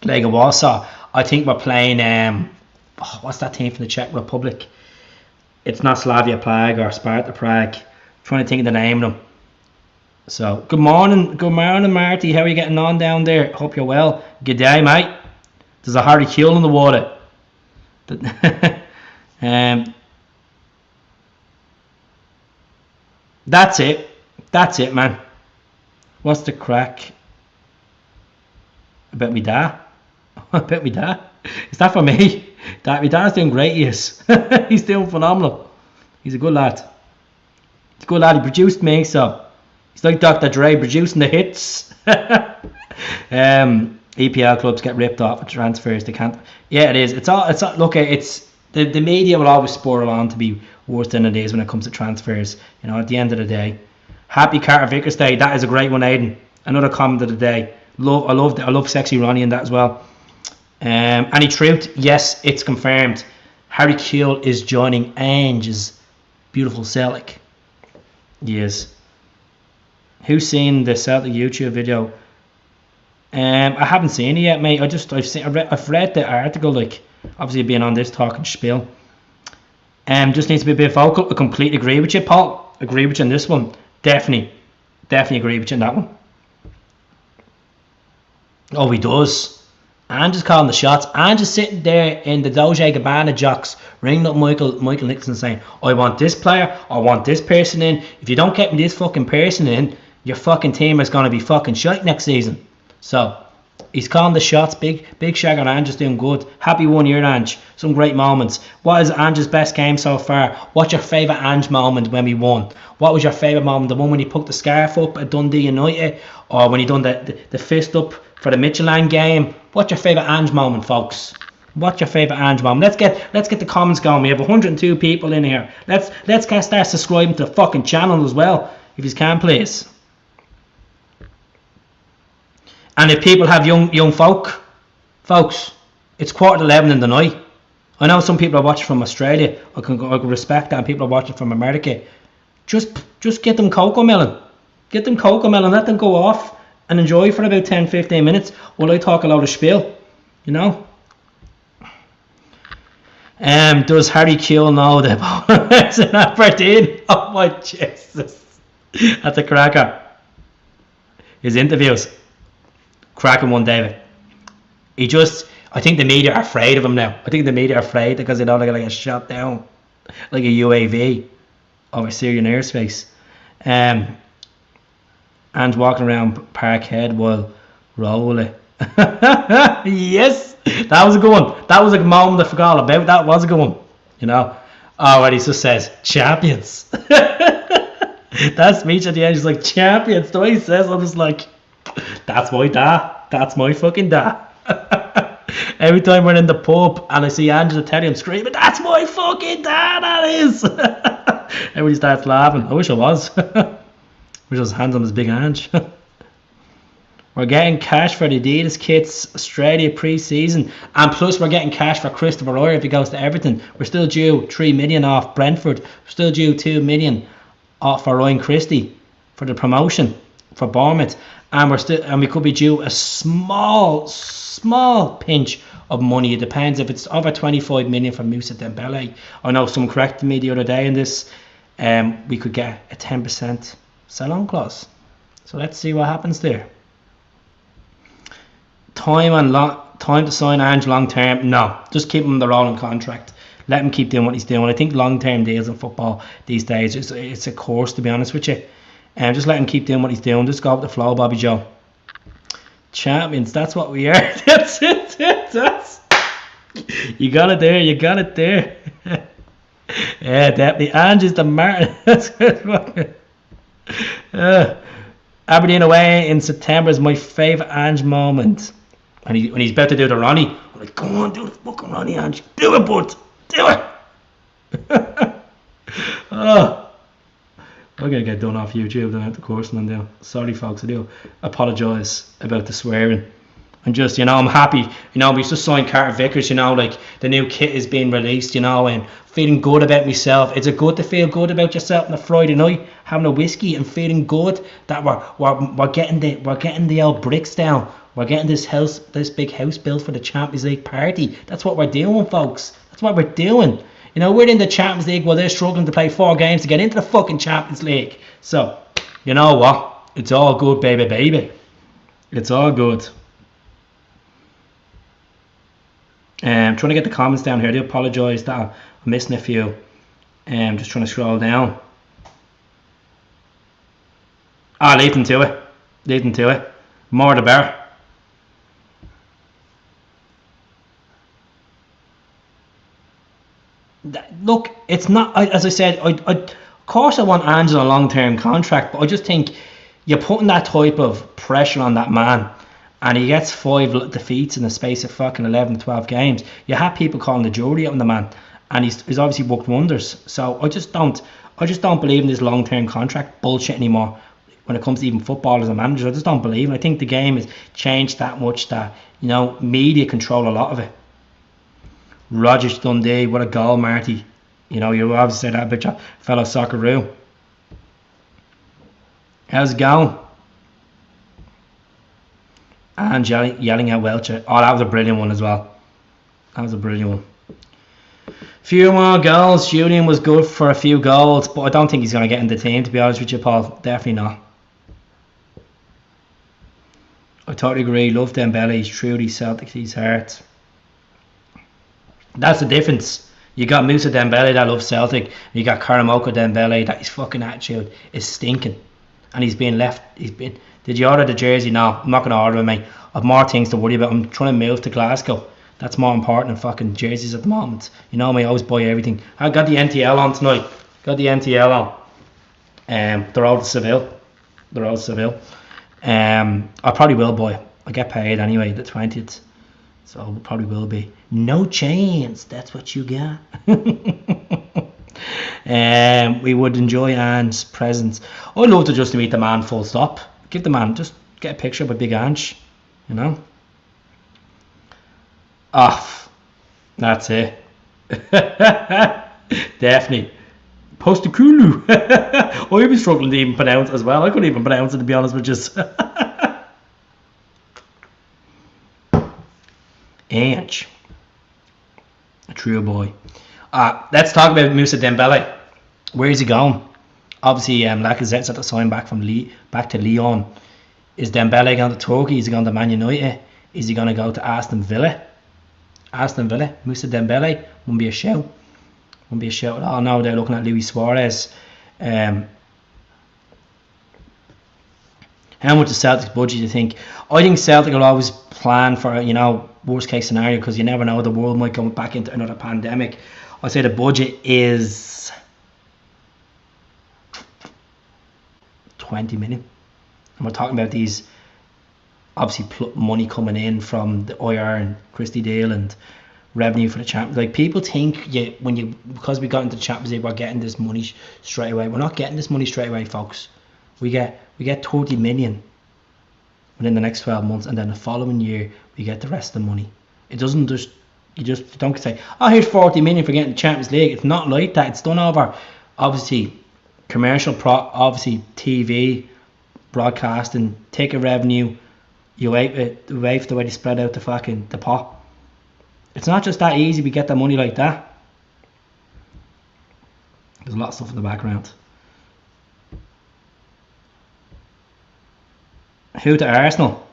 Lega Warsaw. I think we're playing what's that team from the Czech Republic? It's not Slavia Prague or Sparta Prague. I'm trying to think of the name of them. So, good morning, Marty. How are you getting on down there? Hope you're well. Good day, mate. There's a Harry Kuehl in the water. That's it, man. What's the crack? About me dad? About me dad? Is that for me? My dad's doing great, he is. He's doing phenomenal. He's a good lad. He produced me, so... It's like Dr. Dre producing the hits. EPL clubs get ripped off with transfers. They can't. Yeah, it is. It's all. Look, it's the media will always spur along to be worse than it is when it comes to transfers. You know, at the end of the day, happy Carter Vickers Day. That is a great one, Aidan. Another comment of the day. I love Sexy Ronnie in that as well. Any truth? Yes, it's confirmed. Harry Kuehl is joining Ange's beautiful Celtic. He is. Who's seen the Celtic YouTube video I haven't seen it yet, mate. I've read the article, like obviously being on this talking spiel. Just needs to be a bit vocal. I completely agree with you, Paul. Agree with you on this one. Definitely agree with you on that one. Oh, he does. Ange is calling the shots. Ange is sitting there in the Dolce & Gabbana jocks, ringing up Michael Nixon saying, I want this player, I want this person in. If you don't get me this fucking person in, your fucking team is going to be fucking shite next season. So, he's calling the shots. Big shag on Ange is doing good. Happy 1 year, Ange. Some great moments. What is Ange's best game so far? What's your favourite Ange moment when we won? What was your favourite moment? The one when he put the scarf up at Dundee United? Or when he done the fist up for the Michelin game? What's your favourite Ange moment, folks? What's your favourite Ange moment? Let's get the comments going. We have 102 people in here. Let's get start subscribing to the fucking channel as well, if you can, please. And if people have young folks, it's 11:15 in the night. I know some people are watching from Australia. I can respect that. And people are watching from America. Just get them cocoa melon. Get them cocoa melon. Let them go off and enjoy for about 10-15 minutes while I talk a load of spiel. You know. Does Harry Kewell know that it's in Aberdeen? Oh my Jesus. That's a cracker. His interviews. Cracking one, David. I think the media are afraid of him now. I think the media are afraid because they know they're going to get shot down like a UAV over Syrian airspace. And walking around Parkhead while rolling. Yes, that was a good one. That was a moment I forgot all about. That was a good one. You know. Oh, and he just says champions. That speech at the end is like champions. The way he says, I'm just like, that's my dad. That's my fucking dad. Every time we're in the pub and I see Angela Teddy, I'm screaming, that's my fucking dad, that is. Everybody starts laughing. I wish I was. Wish I was hands on this big Ange. We're getting cash for the Adidas kits, Australia pre-season, and plus we're getting cash for Christopher Royer if he goes to Everton. We're still due 3 million off Brentford. We're still due 2 million off for Ryan Christie for the promotion for Bournemouth. And we could be due a small pinch of money. It depends if it's over 25 million from Moussa Dembele. I know someone corrected me the other day in this. We could get a 10% sell-on clause. So let's see what happens there. Time to sign Ange long term? No, just keep him in the rolling contract. Let him keep doing what he's doing. I think long term deals in football these days it's a course, to be honest with you. Just let him keep doing what he's doing. Just go with the flow, Bobby Joe. Champions, that's what we are. That's it. You got it there. Yeah, definitely. Ange is the Martin. That's good. Aberdeen away in September is my favourite Ange moment. And when he's about to do the Ronnie, I'm like, come on, do the fucking Ronnie, Ange. Do it, bud. Do it. Oh. I'm going to get done off YouTube, then I have to course and do. Sorry, folks, I do apologise about the swearing. And just, I'm happy. We just signed Carter Vickers, like the new kit is being released, and feeling good about myself. It's good to feel good about yourself on a Friday night, having a whiskey and feeling good that we're getting the old bricks down. We're getting this big house built for the Champions League party. That's what we're doing, folks. That's what we're doing. We're in the Champions League while they're struggling to play 4 games to get into the fucking Champions League. So, you know what? It's all good, baby. It's all good. Trying to get the comments down here. I do apologise that I'm missing a few. Just trying to scroll down. Lead them to it. More the better. Look, it's not, as I said, of course I want Ange on a long-term contract, but I just think you're putting that type of pressure on that man and he gets 5 defeats in the space of fucking 11 to 12 games. You have people calling the jury on the man and he's obviously worked wonders. So I just don't believe in this long-term contract bullshit anymore when it comes to even footballers and managers. I just don't believe. I think the game has changed that much that, media control a lot of it. Rogers Dundee, what a goal, Marty. You obviously said that about your fellow Socceroo. How's it going? Ange yelling at Welcher. Oh, that was a brilliant one as well. That was a brilliant one. Few more goals. Julian was good for a few goals, but I don't think he's going to get in the team, to be honest with you, Paul. Definitely not. I totally agree. Love Dembele. He's truly Celtic. He's heart. That's the difference. You got Moussa Dembele that loves Celtic, and you got Karamoko Dembele that his fucking attitude is stinking, and he's being left. Did you order the jersey? No, I'm not going to order it, mate. I've more things to worry about. I'm trying to move to Glasgow. That's more important than fucking jerseys at the moment. You know me, I always buy everything. I got the NTL on tonight. They're all Seville. I probably will buy. I get paid anyway, the 20th. So it probably will be. No chance. That's what you got. We would enjoy Ange's presence. I'd love to just meet the man full stop. Give the man, just get a picture of a big Ange. You know? Off. That's it. Definitely. Postakulu. I was struggling to even pronounce it as well. I couldn't even pronounce it, to be honest with you. Ange. A true boy. Let's talk about Moussa Dembele. Where is he going? Obviously, Lacazette's had to sign back to Lyon. Is Dembele going to Turkey? Is he going to Man United? Is he going to go to Aston Villa? Moussa Dembele wouldn't be a shout. At all. Now they're looking at Luis Suarez. How much is Celtic's budget, do you think? I think Celtic will always plan for, worst case scenario, because you never know, the world might come back into another pandemic. I'd say the budget is 20 million. And we're talking about these, obviously, money coming in from the IR and Christie deal and revenue for the Champions. Like, people think because we got into the Champions League, we're getting this money straight away. We're not getting this money straight away, folks. We get 30 million within the next 12 months, and then the following year we get the rest of the money. It doesn't just, you just don't say, oh, here's 40 million for getting the Champions League. It's not like that. It's done over, obviously, obviously TV, broadcasting, ticket revenue. You wait for the way they spread out the pot. It's not just that easy. We get the money like that. There's a lot of stuff in the background. Who to Arsenal?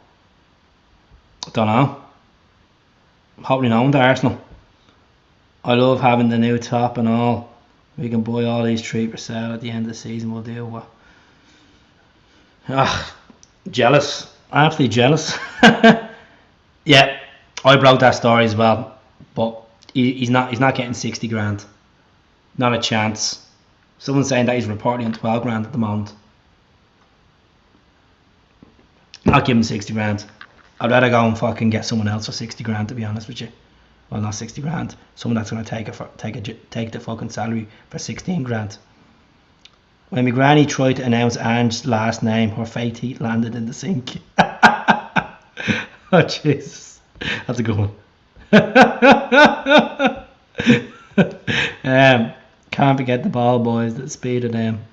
Don't know. Hopefully no one to Arsenal. I love having the new top and all. We can buy all these 3% at the end of the season. We'll do what? Jealous. Absolutely jealous. Yeah, I broke that story as well. But he's not getting 60 grand. Not a chance. Someone's saying that he's reporting on 12 grand at the moment. Not give him 60 grand. I'd rather go and fucking get someone else for 60 grand, to be honest with you. Well, not 60 grand. Someone that's going to take the fucking salary for 16 grand. When my granny tried to announce Ange's last name, her fake teeth landed in the sink. Oh, Jesus. That's a good one. Can't forget the ball boys, the speed of them.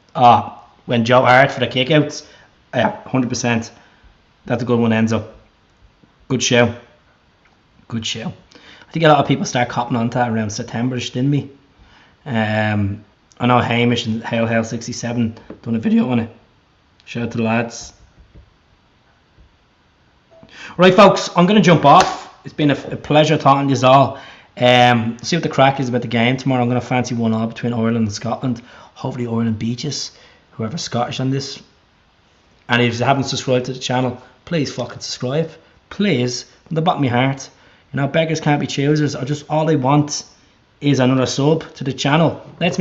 When Joe Hart for the kickouts. 100%. That's a good one, Enzo. Good show. I think a lot of people start copping on to that around September-ish, didn't we? I know Hamish and Hail 67 done a video on it. Shout out to the lads. Right, folks, I'm going to jump off. It's been a pleasure talking to you all. See what the crack is about the game tomorrow. I'm going to fancy 1-1 between Ireland and Scotland. Hopefully Ireland beaches whoever's Scottish on this. And if you haven't subscribed to the channel, please fucking subscribe. Please, from the bottom of my heart. Beggars can't be choosers. All I want is another sub to the channel. Let's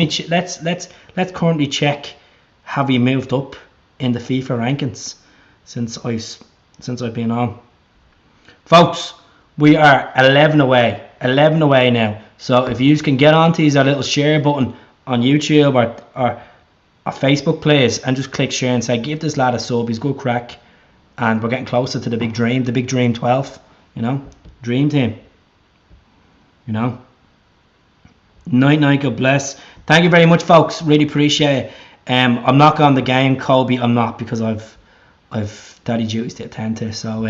currently check, have we moved up in the FIFA rankings since I've been on. Folks, we are 11 away now. So if you can get onto our little share button on YouTube or Facebook, please, and just click share and say, give this lad a sub, he's good crack. And we're getting closer to the big dream 12, dream team, night, God bless. Thank you very much, folks, really appreciate it. I'm not on the game, Colby, I'm not, because I've daddy duties to attend to, so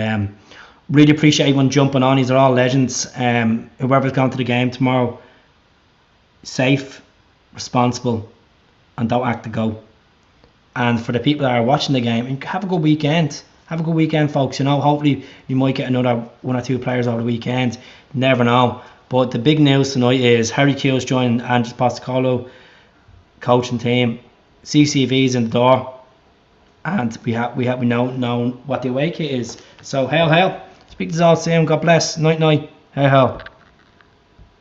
Really appreciate everyone jumping on. These are all legends. Whoever's going to the game tomorrow, safe, responsible, and don't act the go. And for the people that are watching the game, have a good weekend. Have a good weekend, folks. You know, hopefully you might get another 1 or 2 players over the weekend. Never know. But the big news tonight is Harry Kewell's joining Ange Postacolo coaching team. CCV's in the door, and we know what the away kit is. So hail. Speak to us all soon. God bless. Night. Hail.